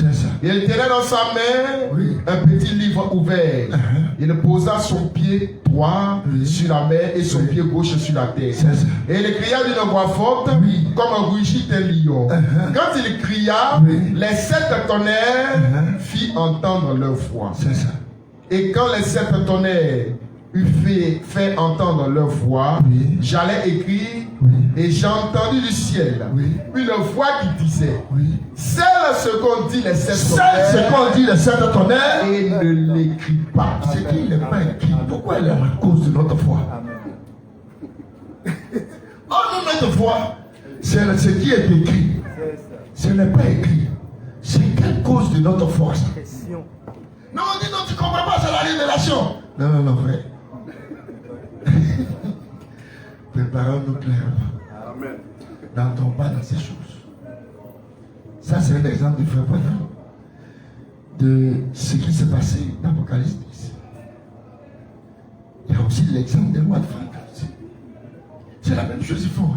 Et il tenait dans sa main un petit livre ouvert. Il posa son pied droit sur la mer et son pied gauche sur la terre. Et il cria d'une voix forte comme un rugit d'un lion. Quand il cria, les 7 tonnerres firent entendre leur voix. Et quand les 7 tonnerres eurent fait entendre leur voix, j'allais écrire et j'ai entendu du ciel une voix qui disait c'est ce qu'on dit les 7 tonnerres et ne l'écrit pas. C'est qu'il n'est pas écrit. Pourquoi elle est à cause de notre foi? Oh non, notre foi, c'est ce qui est écrit. Ce n'est pas écrit. C'est quelle cause de notre foi ça? Non, on dit non, tu ne comprends pas, c'est la révélation. Non, frère. Préparons-nous clairement. Amen. N'entrons pas dans ces choses. Ça, c'est un exemple du frère Branham de ce qui s'est passé dans l'Apocalypse 10. Il y a aussi l'exemple des rois de France. C'est la même chose, ils font.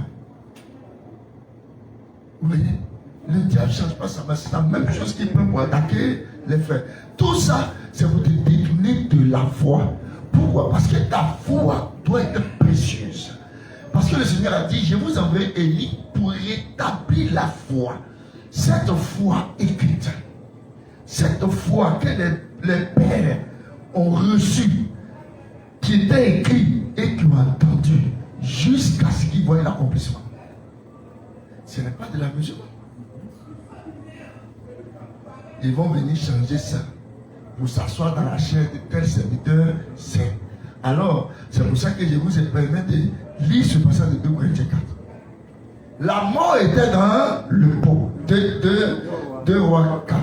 Vous voyez, le diable ne change pas ça, mais c'est la même chose qu'il peut pour attaquer les frères. Tout ça, c'est pour te détourner de la foi. Pourquoi? Parce que ta foi doit être précieuse. Parce que le Seigneur a dit, je vous enverrai Élie pour rétablir la foi. Cette foi écrite, cette foi que les pères ont reçue, qui était écrite et qui ont entendu jusqu'à ce qu'ils voient l'accomplissement. Ce n'est pas de la mesure. Ils vont venir changer ça pour s'asseoir dans la chair de tel serviteur saint. Alors, c'est pour ça que je vous ai permis de lire ce passage de 2 Corinthiens 4. La mort était dans le pot. 2 Rois 4.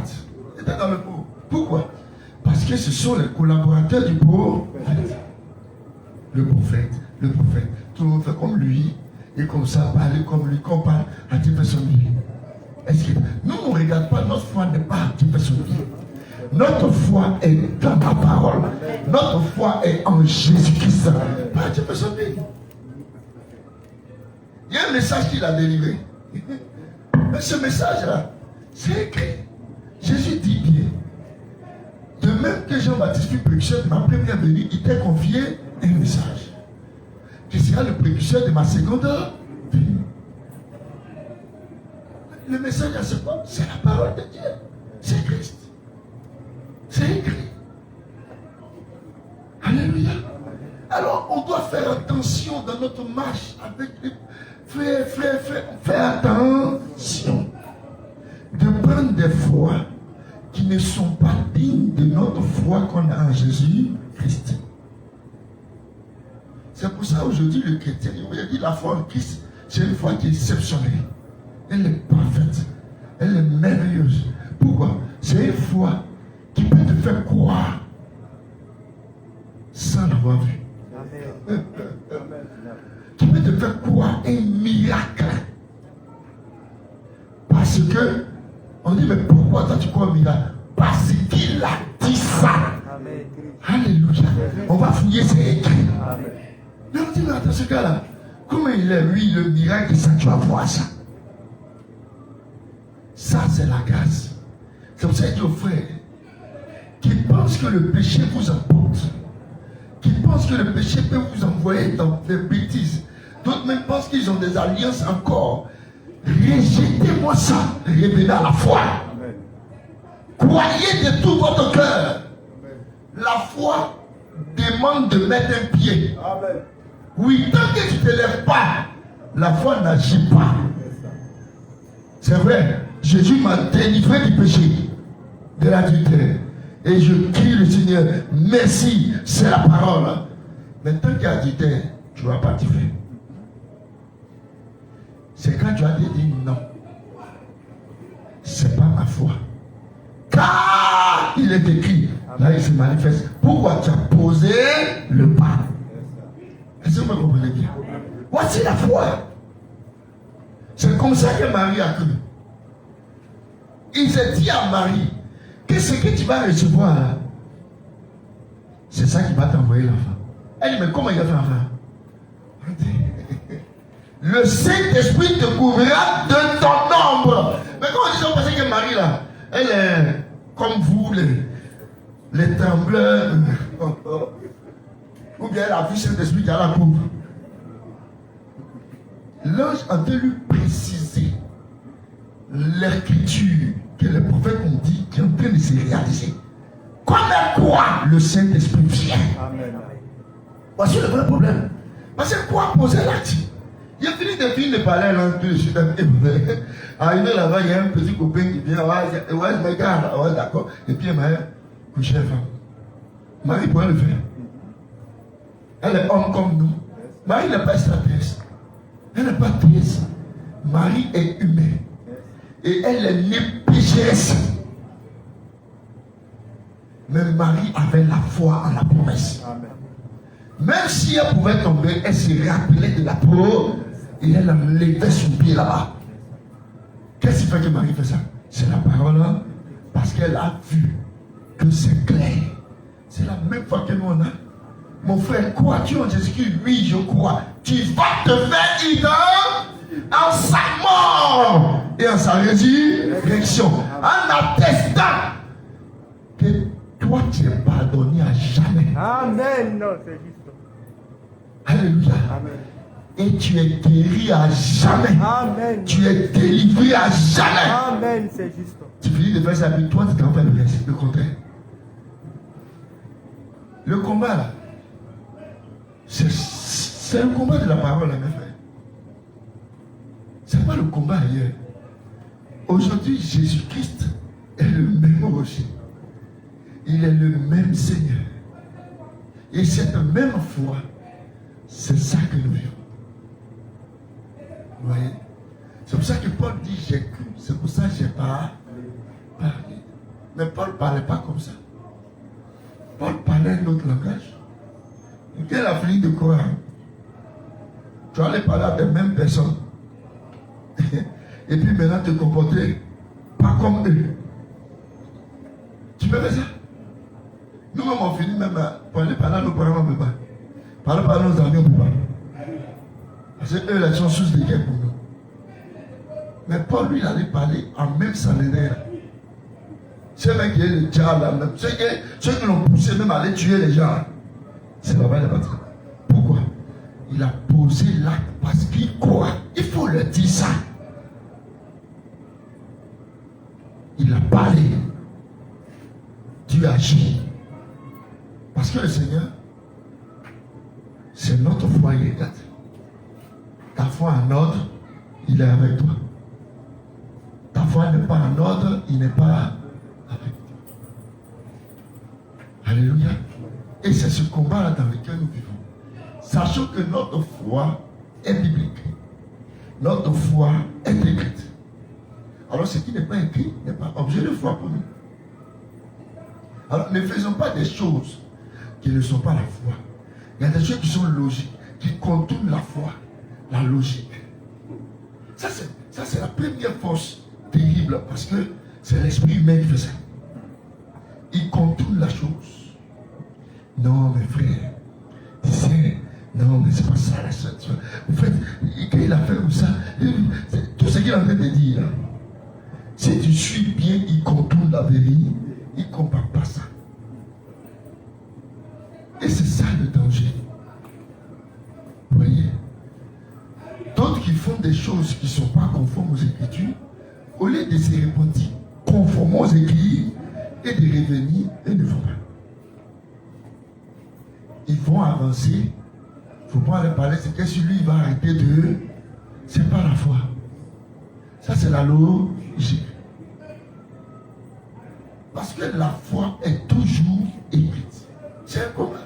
Était dans le pot. Pourquoi? Parce que ce sont les collaborateurs du prophète. Le prophète. Tout le monde fait comme lui. Et comme ça, parler comme lui, qu'on parle à Dieu personnel. Est-ce que nous, on ne regarde pas, notre foi n'est pas à Dieu personnel. Notre foi est dans la parole. Notre foi est en Jésus-Christ. Pas à Dieu personnel. Il y a un message qu'il a délivré. Mais ce message-là, c'est écrit. Jésus dit bien. De même que Jean-Baptiste fut précurseur de ma première venue, il t'a confié un message. Tu seras le précurseur de ma seconde venue. Le message à ce point, c'est la parole de Dieu. C'est Christ. C'est écrit. Alléluia. Alors, on doit faire attention dans notre marche avec les frères. Faire attention de prendre des fois qui ne sont pas dignes de notre foi qu'on a en Jésus-Christ. C'est pour ça aujourd'hui le chrétien, il a dit la foi en Christ, c'est une foi qui est exceptionnelle. Elle est parfaite. Elle est merveilleuse. Pourquoi? c'est une foi qui peut te faire croire sans l'avoir vu. Amen. Qui peut te faire croire un miracle. Parce que, on dit, mais pourquoi toi tu crois au miracle? Parce qu'il a dit ça. Amen. Alléluia. On va fouiller ses écrits. Mais on dit, mais attends, ce gars-là, comment il est, lui, le miracle, ça, tu vas voir ça. Ça, c'est la grâce. C'est pour ça qu'il dit aux frères qui pensent que le péché vous emporte, qui pensent que le péché peut vous envoyer dans des bêtises. D'autres même pensent qu'ils ont des alliances encore. Rejetez-moi ça. Révélez à la foi. Amen. Croyez de tout votre cœur. La foi demande de mettre un pied. Amen. Oui, tant que tu ne te lèves pas, la foi n'agit pas. C'est vrai, Jésus m'a délivré du péché, de l'adultère. Et je prie le Seigneur, merci, c'est la parole. Mais tant qu'il y a adultère, tu ne vas pas te faire. C'est quand tu as dit non. C'est pas ma foi. Car il est écrit, là il se manifeste. Pourquoi tu as posé le pas? Est-ce que vous me comprenez bien? Voici la foi. C'est comme ça que Marie a cru. Il s'est dit à Marie, qu'est-ce que tu vas recevoir là? C'est ça qui va t'envoyer l'enfant. Elle dit, mais comment il a fait l'enfant? Le Saint-Esprit te couvrira de ton ombre. Mais quand on dit ça, on pensait que Marie là, elle est comme vous, les trembleurs. Ou bien elle a vu Saint-Esprit qui a la couvre. L'ange a de lui préciser l'écriture que les prophètes ont dit qui est en train de se réaliser. Comme quoi le Saint-Esprit vient. Amen. Voici le vrai problème. Parce que quoi poser l'acte? Il a fini de parler là, tout de suite. Arrivé là-bas, il y a un petit copain qui vient. Ouais, je me garde. Ouais, d'accord. Et puis il m'a couché la femme. Marie pourrait le faire. Elle est homme comme nous. Marie n'est pas extraterrestre. Elle n'est pas triste. Marie est humaine. Et elle est née pécheresse. Mais Marie avait la foi en la promesse. Amen. Même si elle pouvait tomber, elle se rappelait de la parole et elle enlevait son pied là-bas. Qu'est-ce qui fait que Marie fait ça? C'est la parole, hein? Parce qu'elle a vu que c'est clair. C'est la même foi que nous on a. Mon frère, crois-tu en Jésus-Christ? Oui, je crois. Tu vas te faire une en sa mort et en sa résurrection, en attestant que toi tu es pardonné à jamais. Amen. Non, c'est juste. Alléluia. Amen. Et tu es guéri à jamais. Amen. Tu es délivré à jamais. Amen, c'est juste. Tu finis de faire ça, puis toi tu t'en fais le reste, le contraire. Le combat là, c'est le combat de la parole, mes frères. Ce n'est pas le combat ailleurs. Aujourd'hui, Jésus-Christ est le même rocher. Il est le même Seigneur. Et cette même foi, c'est ça que nous vivons. Vous voyez? C'est pour ça que Paul dit j'ai cru. C'est pour ça que je n'ai pas parlé. Mais Paul ne parlait pas comme ça. Paul parlait un autre langage. Quelle a fini de croire? Tu allais parler à des mêmes personnes. Et puis maintenant te comporter pas comme eux. Tu peux faire ça? Nous-mêmes on finit même à parler à nos parents, on ne peut pas. Parler à nos amis, on ne peut pas. Parce que eux, là, sont source de guerre pour nous. Mais Paul, lui, il allait parler en même salénaire. C'est vrai qu'il y a le diable là, même. Ceux qui l'ont poussé même à aller tuer les gens. C'est là-bas, il est parti. Pourquoi? Il a posé l'acte parce qu'il croit. Il faut le dire ça. Il a parlé. Dieu agit. Parce que le Seigneur, c'est notre foyer. Ta foi en ordre, il est avec toi. Ta foi n'est pas en ordre, il n'est pas avec toi. Alléluia. Et c'est ce combat-là dans lequel nous vivons. Sachant que notre foi est biblique. Notre foi est écrite. Alors ce qui n'est pas écrit n'est pas objet de foi pour nous. Alors ne faisons pas des choses qui ne sont pas la foi. Il y a des choses qui sont logiques, qui contournent la foi, la logique. Ça c'est la première force terrible parce que c'est l'esprit humain qui fait ça. Il contourne la chose. Non, mes frères, tu sais, non, mais c'est pas ça la chose. En fait, quand il a fait comme ça, tout ce qu'il est en train de dire, si tu suis bien, il contourne la vérité, il ne compare pas ça. Et c'est ça le danger. Vous voyez? D'autres qui font des choses qui ne sont pas conformes aux Écritures, au lieu de se repentir conformément aux Écritures et de revenir, ils ne vont pas. Ils vont avancer. Il ne faut pas leur parler, c'est que celui va arrêter de... C'est pas la foi. Ça c'est la logique. Parce que la foi est toujours écrite. C'est un commun.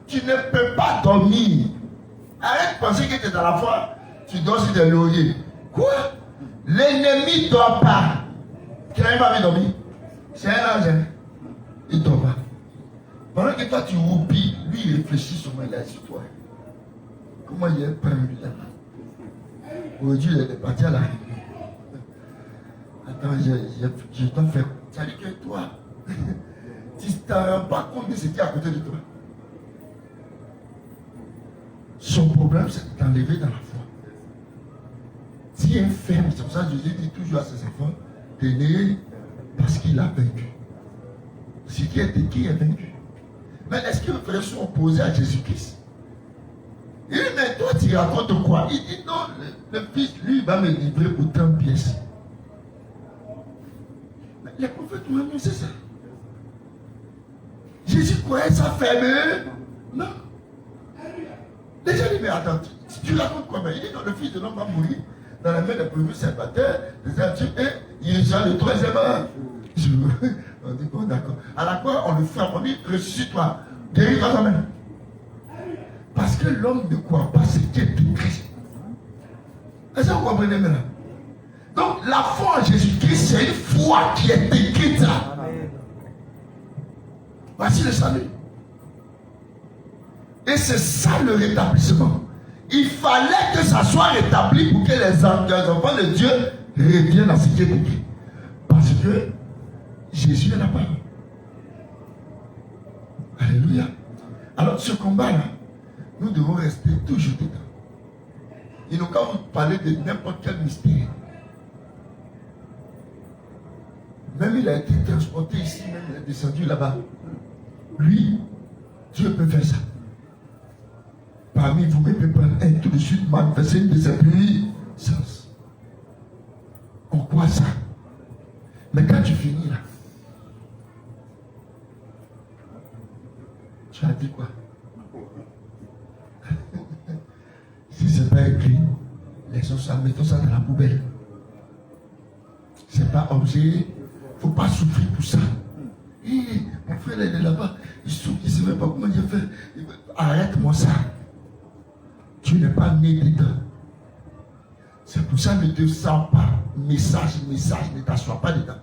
Tu ne peux pas dormir. Arrête de penser que tu es dans la foi. Tu dors sur des lauriers. Quoi? L'ennemi ne dort pas. Tu n'arrives pas à dormir. C'est un ange. Il ne dort pas. Pendant que toi tu oublies, lui il réfléchit sur moi, il est sur toi. Comment il est prêt là? Aujourd'hui il est parti à la réunion. Attends, je dois faire. Ça dit que toi, tu ne t'en rends pas compte de ce qui est à côté de toi. Son problème, c'est de t'enlever dans la foi. Tiens ferme, c'est pour ça que Jésus dit toujours à ses enfants, tenez parce qu'il a vaincu. Ce qui est écrit est vaincu. Mais est-ce que les frères sont opposés à Jésus-Christ? Il dit, mais toi tu racontes quoi? Il dit, non, le fils, lui, va me livrer pour 30 pièces. Mais les prophètes ont annoncé ça. Jésus croyait ça ferme? Non. Les gens disent, mais attends, tu racontes quoi? Mais il dit, non, le fils de l'homme va mourir dans la main des premiers serviteurs, des adultes, et il sera le troisième an. On dit, bon, d'accord. À la quoi on le frappe, on dit, ressuscite-toi, guéris-toi toi-même. Parce que l'homme ne croit pas ce qui est écrit. Est-ce que vous comprenez maintenant? Donc, la foi en Jésus-Christ, c'est une foi qui est écrite. Voici le salut. Et c'est ça le rétablissement. Il fallait que ça soit rétabli pour que les enfants de Dieu reviennent à ce qui est écrit. Parce que Jésus est la parole. Alléluia. Alors ce combat-là, nous devons rester toujours dedans. Et donc quand vous parlez de n'importe quel mystère, même il a été transporté ici, même il est descendu là-bas. Lui, Dieu peut faire ça. Parmi vous, il peut prendre un tout de suite manifester une de ses puissances. On croit ça. Mais quand tu finis là, tu as dit quoi? Si ce n'est pas écrit, laissons ça, mettons ça dans la poubelle. Ce n'est pas objet. Il ne faut pas souffrir pour ça. Mon frère est là-bas, il souffre, il ne sait même pas comment il fait. Arrête-moi ça. Tu n'es pas né dedans. C'est pour ça que ne te sens pas. Message, ne t'assois pas dedans.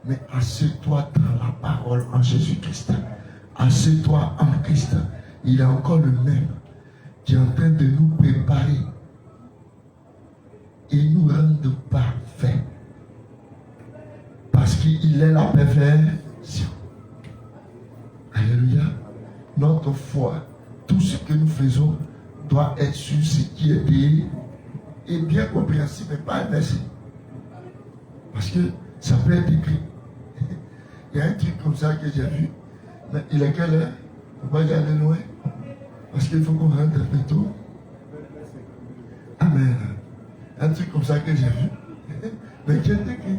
Mais assieds-toi dans la parole en Jésus-Christ. Assieds-toi en Christ. Il est encore le même qui est en train de nous préparer et nous rendre parfaits. Parce qu'il est la perfection. Alléluia. Notre foi, tout ce que nous faisons doit être sur ce qui est dit et bien compréhensible, mais pas inversé. Parce que ça peut être écrit. Il y a un truc comme ça que j'ai vu. Mais il est quelle heure? Il ne faut pas y aller loin. Parce qu'il faut qu'on rentre un peu tôt. Amen. Un truc comme ça que j'ai vu. Mais qui est écrit.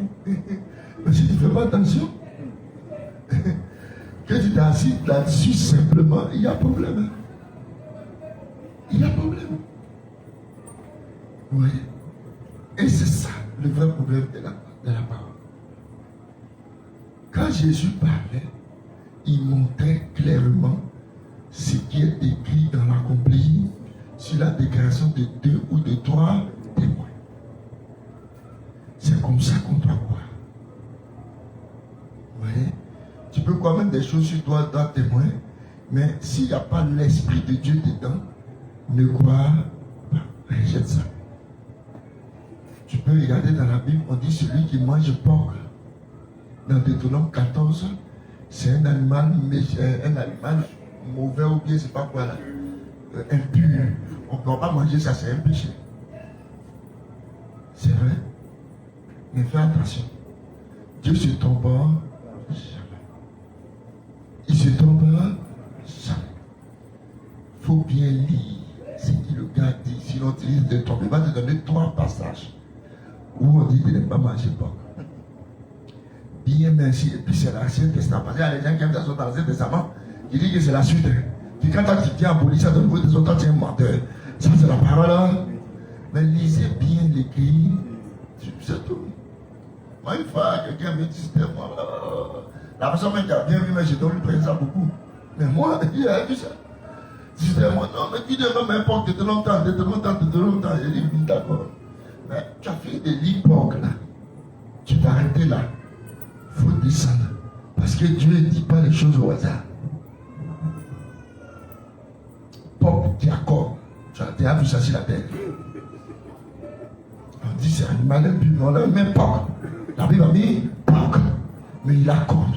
Mais si tu ne fais pas attention, que tu t'assises là-dessus simplement, il y a problème. Il y a problème. Oui. Et c'est ça le vrai problème de la parole. Quand Jésus parlait, il montrait clairement ce qui est écrit dans l'accompli sur la déclaration de 2 ou de 3 témoins. C'est comme ça qu'on doit voir. Vous voyez? Tu peux croire même des choses sur toi, toi témoin, mais s'il n'y a pas l'Esprit de Dieu dedans, ne crois pas, rejette ça. Tu peux regarder dans la Bible, on dit celui qui mange porc. Dans Deutéronome 14, c'est un animal mauvais ou bien c'est pas quoi là, impur. On ne peut pas manger ça, c'est un péché. C'est vrai. Mais fais attention. Dieu se tombera jamais. Il se tombera jamais. Il faut bien lire ce que le gars dit. Sinon, tu risques de tomber. Il va te donner 3 passages où on dit de ne pas manger porc. Bien merci. Et puis c'est l'Ancien Testament. Il y a les gens qui aiment dans l'Ancien Testament qui disent que c'est la suite. Puis quand tu tiens en police, ça donne des autres, tu es un menteur. Ça c'est la parole. Hein? Mais lisez bien l'écrit. C'est tout. Moi, une fois, quelqu'un me dit, c'était moi. La personne qui a bien vu, mais j'ai donné ça beaucoup. Mais moi, il a vu ça. C'était moi, non, mais tu devrais m'importe de longtemps. J'ai dit, oui, d'accord. Mais tu as fait des l'époque là. Tu t'es arrêté là. Il faut descendre. Parce que Dieu ne dit pas les choses au hasard. Pop Jacob. Tu as déjà vu ça sur la terre. On dit c'est un animal impur. On l'a même pas. La Bible a mis porc. Mais il accorde.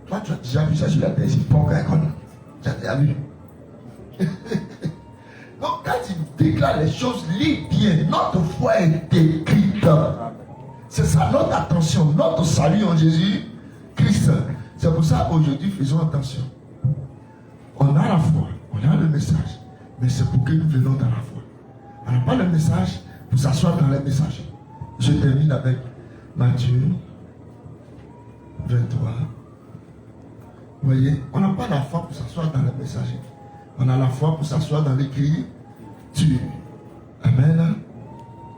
Toi, tu as déjà vu ça sur la terre. C'est porc qui accorde. Tu as déjà vu. Donc, quand il déclare les choses, lis bien. Notre foi est écrite. C'est ça, notre attention, notre salut en Jésus-Christ. C'est pour ça, aujourd'hui, faisons attention. On a la foi, on a le message, mais c'est pour que nous venons dans la foi. On n'a pas le message pour s'asseoir dans les messages. Je termine avec Matthieu 23. Vous voyez, on n'a pas la foi pour s'asseoir dans les messages. On a la foi pour s'asseoir dans l'écriture. Amen.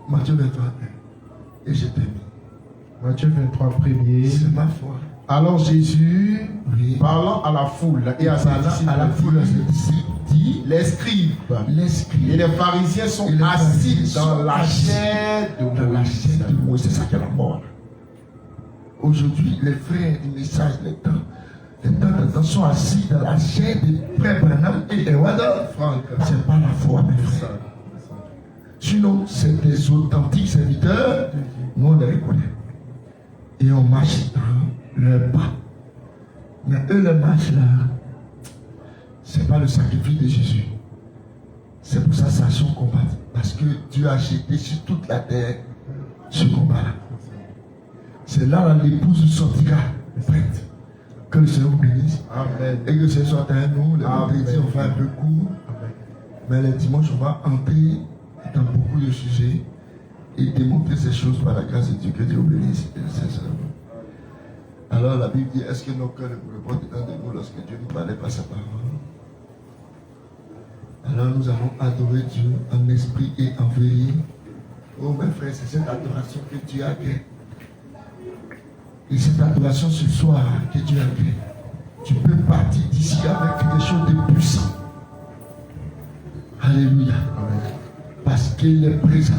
Matthieu 23. Et je termine. Matthieu 23, premier. C'est ma foi. Alors Jésus, oui, parlant à la foule et à ses disciples, dit les scribes et les pharisiens sont assis dans la chair de Moïse. C'est ça qui est la mort. Aujourd'hui, les frères du message, les temps sont assis dans la chair des frères Branham et Franck. C'est pas la foi, mes frères. Sinon, c'est des authentiques serviteurs, nous on les reconnaît. Et on marche dans leur pas. Mais eux, les marches là, c'est pas le sacrifice de Jésus. C'est pour ça que c'est son combat. Parce que Dieu a jeté sur toute la terre ce combat-là. C'est là l'épouse sortira prête. Que le Seigneur vous bénisse. Amen. Et que ce soit à nous, les vendredis, on fait un peu court. Mais les dimanches, on va entrer dans beaucoup de sujets et démontrer ces choses par la grâce de Dieu. Que Dieu vous bénisse. Alors la Bible dit, est-ce que nos cœurs ne pourraient pas dedans de nous lorsque Dieu nous parlait par sa parole? Alors nous allons adorer Dieu en esprit et en vérité. Oh mes frères, c'est cette adoration que Dieu a créée. Et cette adoration ce soir que Dieu a créée. Tu peux partir d'ici avec quelque chose de puissant. Alléluia. Amen. Parce qu'il est présent.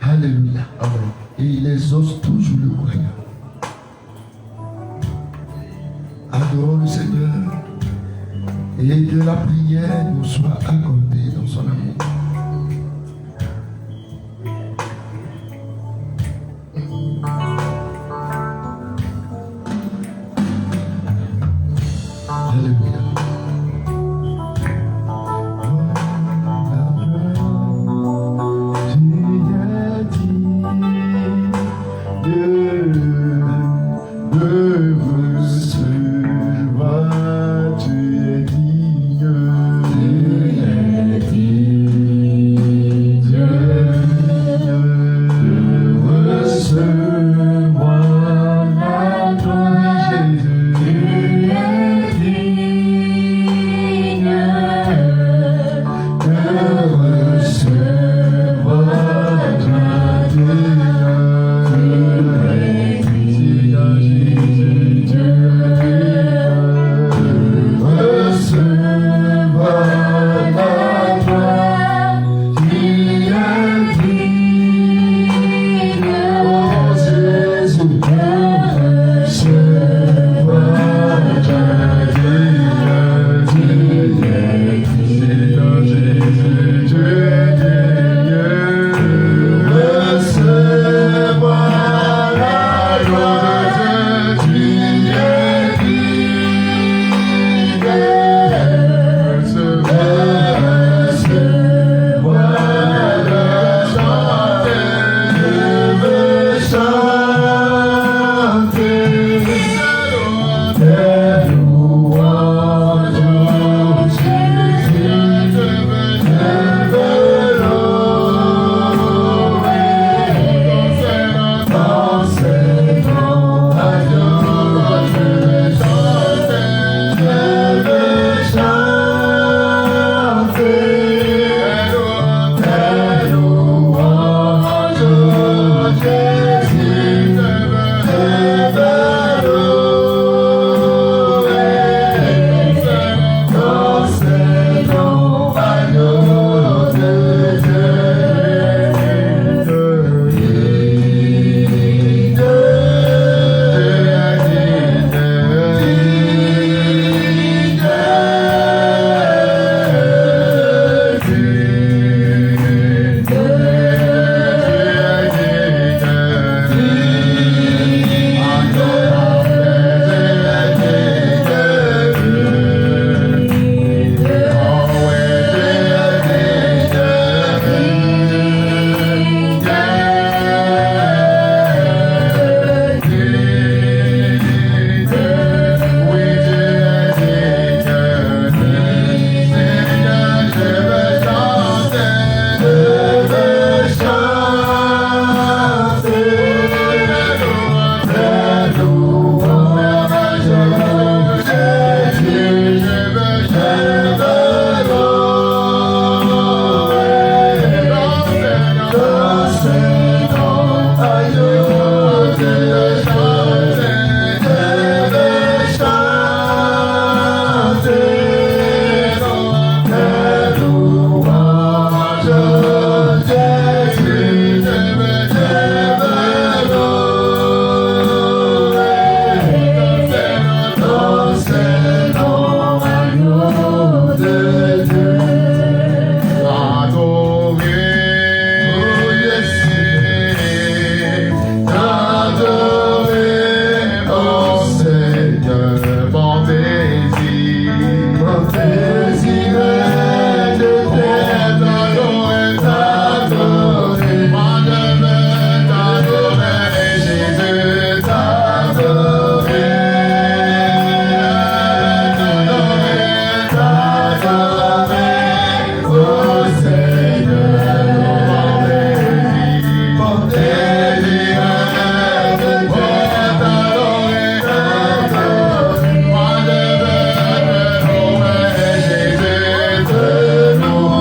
Alléluia. Amen. Et il exauce toujours le croyant. Adorons le Seigneur. Et que la prière nous soit accordée dans son amour. Alléluia. tu es digne. mon désir est de t'adorer, t'adorer. Moi je veux t'adorer, Jésus, t'adorer, oh Seigneur, mon désir est de t'adorer, t'adorer. Moi je veux te louer, Jésus, te louer, oh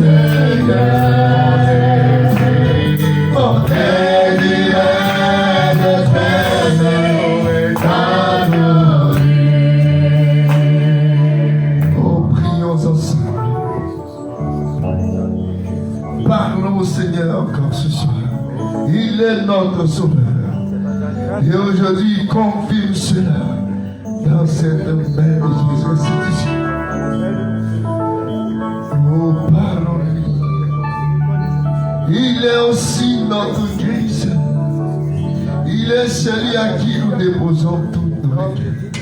Seigneur, mon désir est de t'adorer, Jésus, oh, prions ensemble. Parlons au Seigneur encore ce soir. Il est notre Sauveur. Et aujourd'hui, il confirme cela dans cette merveilleuse restitution. Oh, parlons-lui. Il est aussi notre guérisseur. Il est celui à qui nous déposons toutes nos requêtes.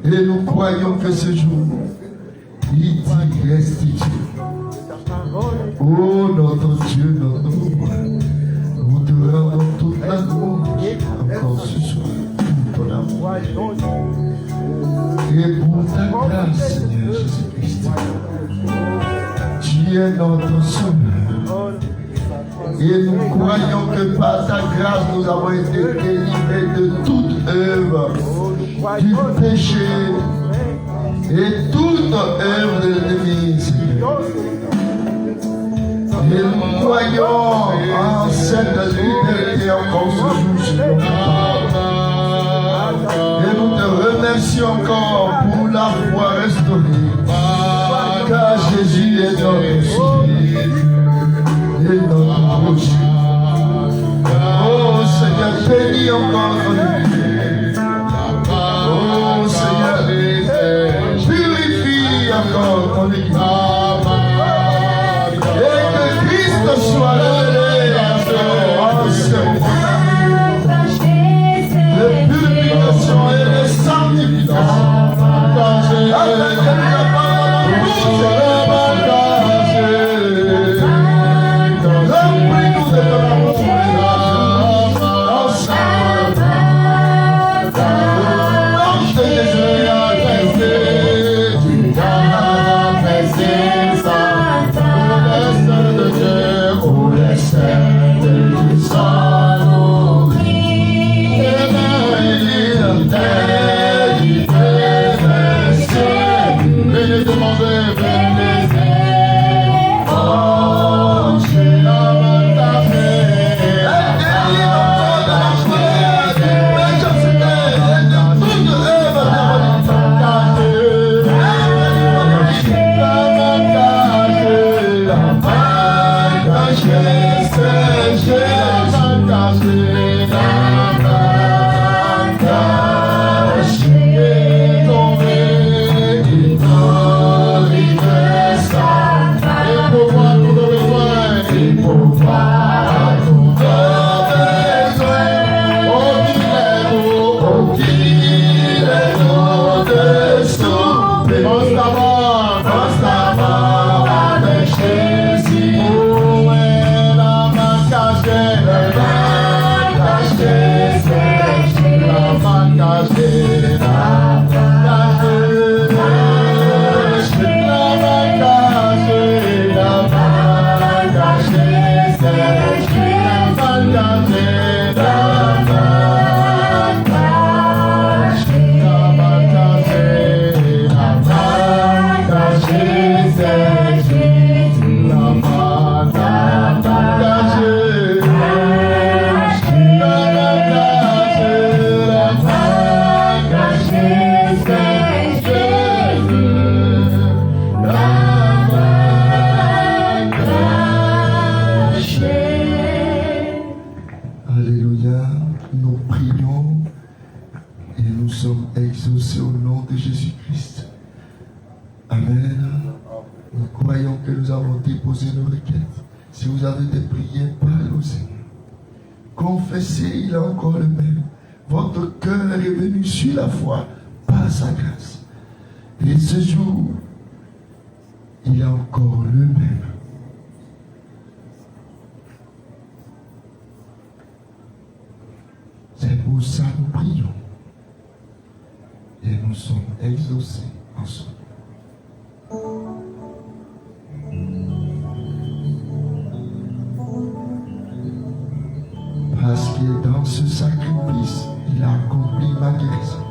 Et nous croyons que ce jour, il dit restitue. Oh notre Dieu, notre roi, nous te rendons toute la gloire encore ce soir pour ton amour et pour ta grâce, Seigneur Jésus-Christ. Tu es notre Sauveur. Et nous croyons que par ta grâce, nous avons été délivrés de toute œuvre du péché et toute œuvre de l'ennemi, Seigneur. Et nous croyons en cette liberté encore ce jour sur notre part. Et nous te remercions encore pour la foi restaurée, car Jésus est notre Sauveur et notre rocher. Oh Seigneur, bénis encore notre vie. Oh Seigneur, purifie encore ton Église. Soit révélé en ce moment de purification et de sanctification. Remplis-nous de ton amour. constamment avec Jésus. Oh, elle a ma cachée, elle a caché, la main cachée, la main Alléluia, nous prions et nous sommes exaucés au nom de Jésus-Christ. Amen. Nous croyons que nous avons déposé nos requêtes. Si vous avez des prières, parlez au Seigneur. Confessez, il est encore le même. Votre cœur est venu sur la foi par sa grâce. Et ce jour, il est encore le même. C'est pour ça que nous prions. Et nous sommes exaucés en ce moment. Parce que dans ce sacrifice, il a accompli ma guérison.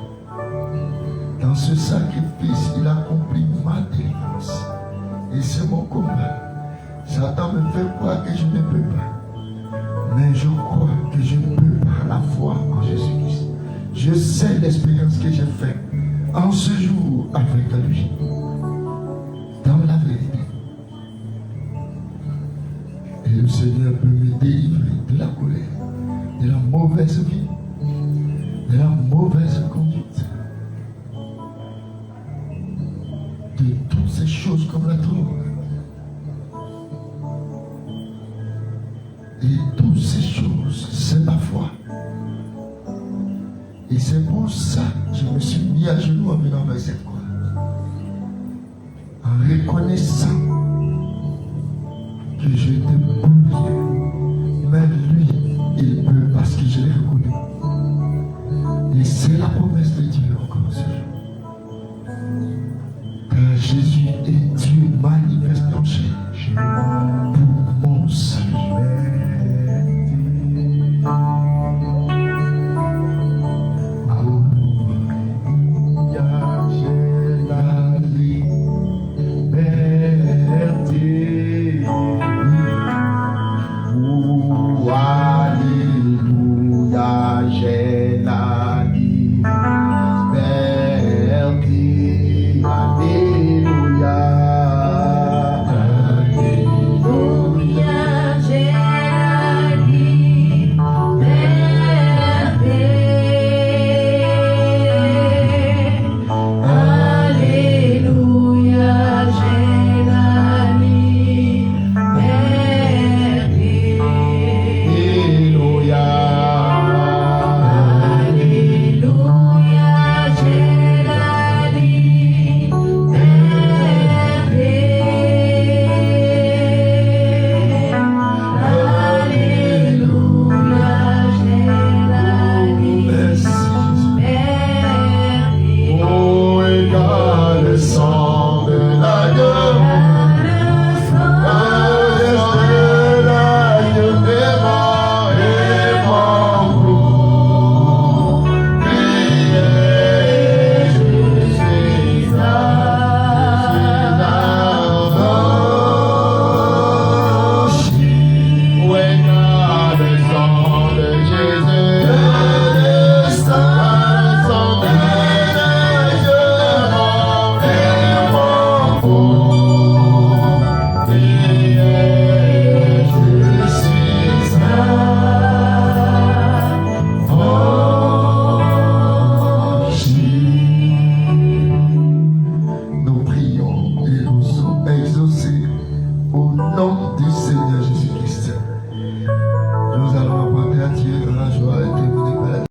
Dans ce sacrifice, il a accompli ma délivrance. Et c'est mon combat. Satan me fait croire que je ne peux pas. Mais je crois que je peux par la foi en Jésus-Christ. Je sais l'expérience que j'ai faite en ce jour avec lui. Dans la vérité. Et le Seigneur peut me délivrer de la colère, de la mauvaise vie, de la mauvaise conduite, de toutes ces choses comme la drogue. Et toutes ces choses, c'est ma foi. Et c'est pour ça que je me suis mis à genoux en venant vers cette croix. En reconnaissant que je ne peux rien. Mais lui, il peut parce que je l'ai reconnu. Et c'est la promesse de Dieu encore ce jour. Car Jésus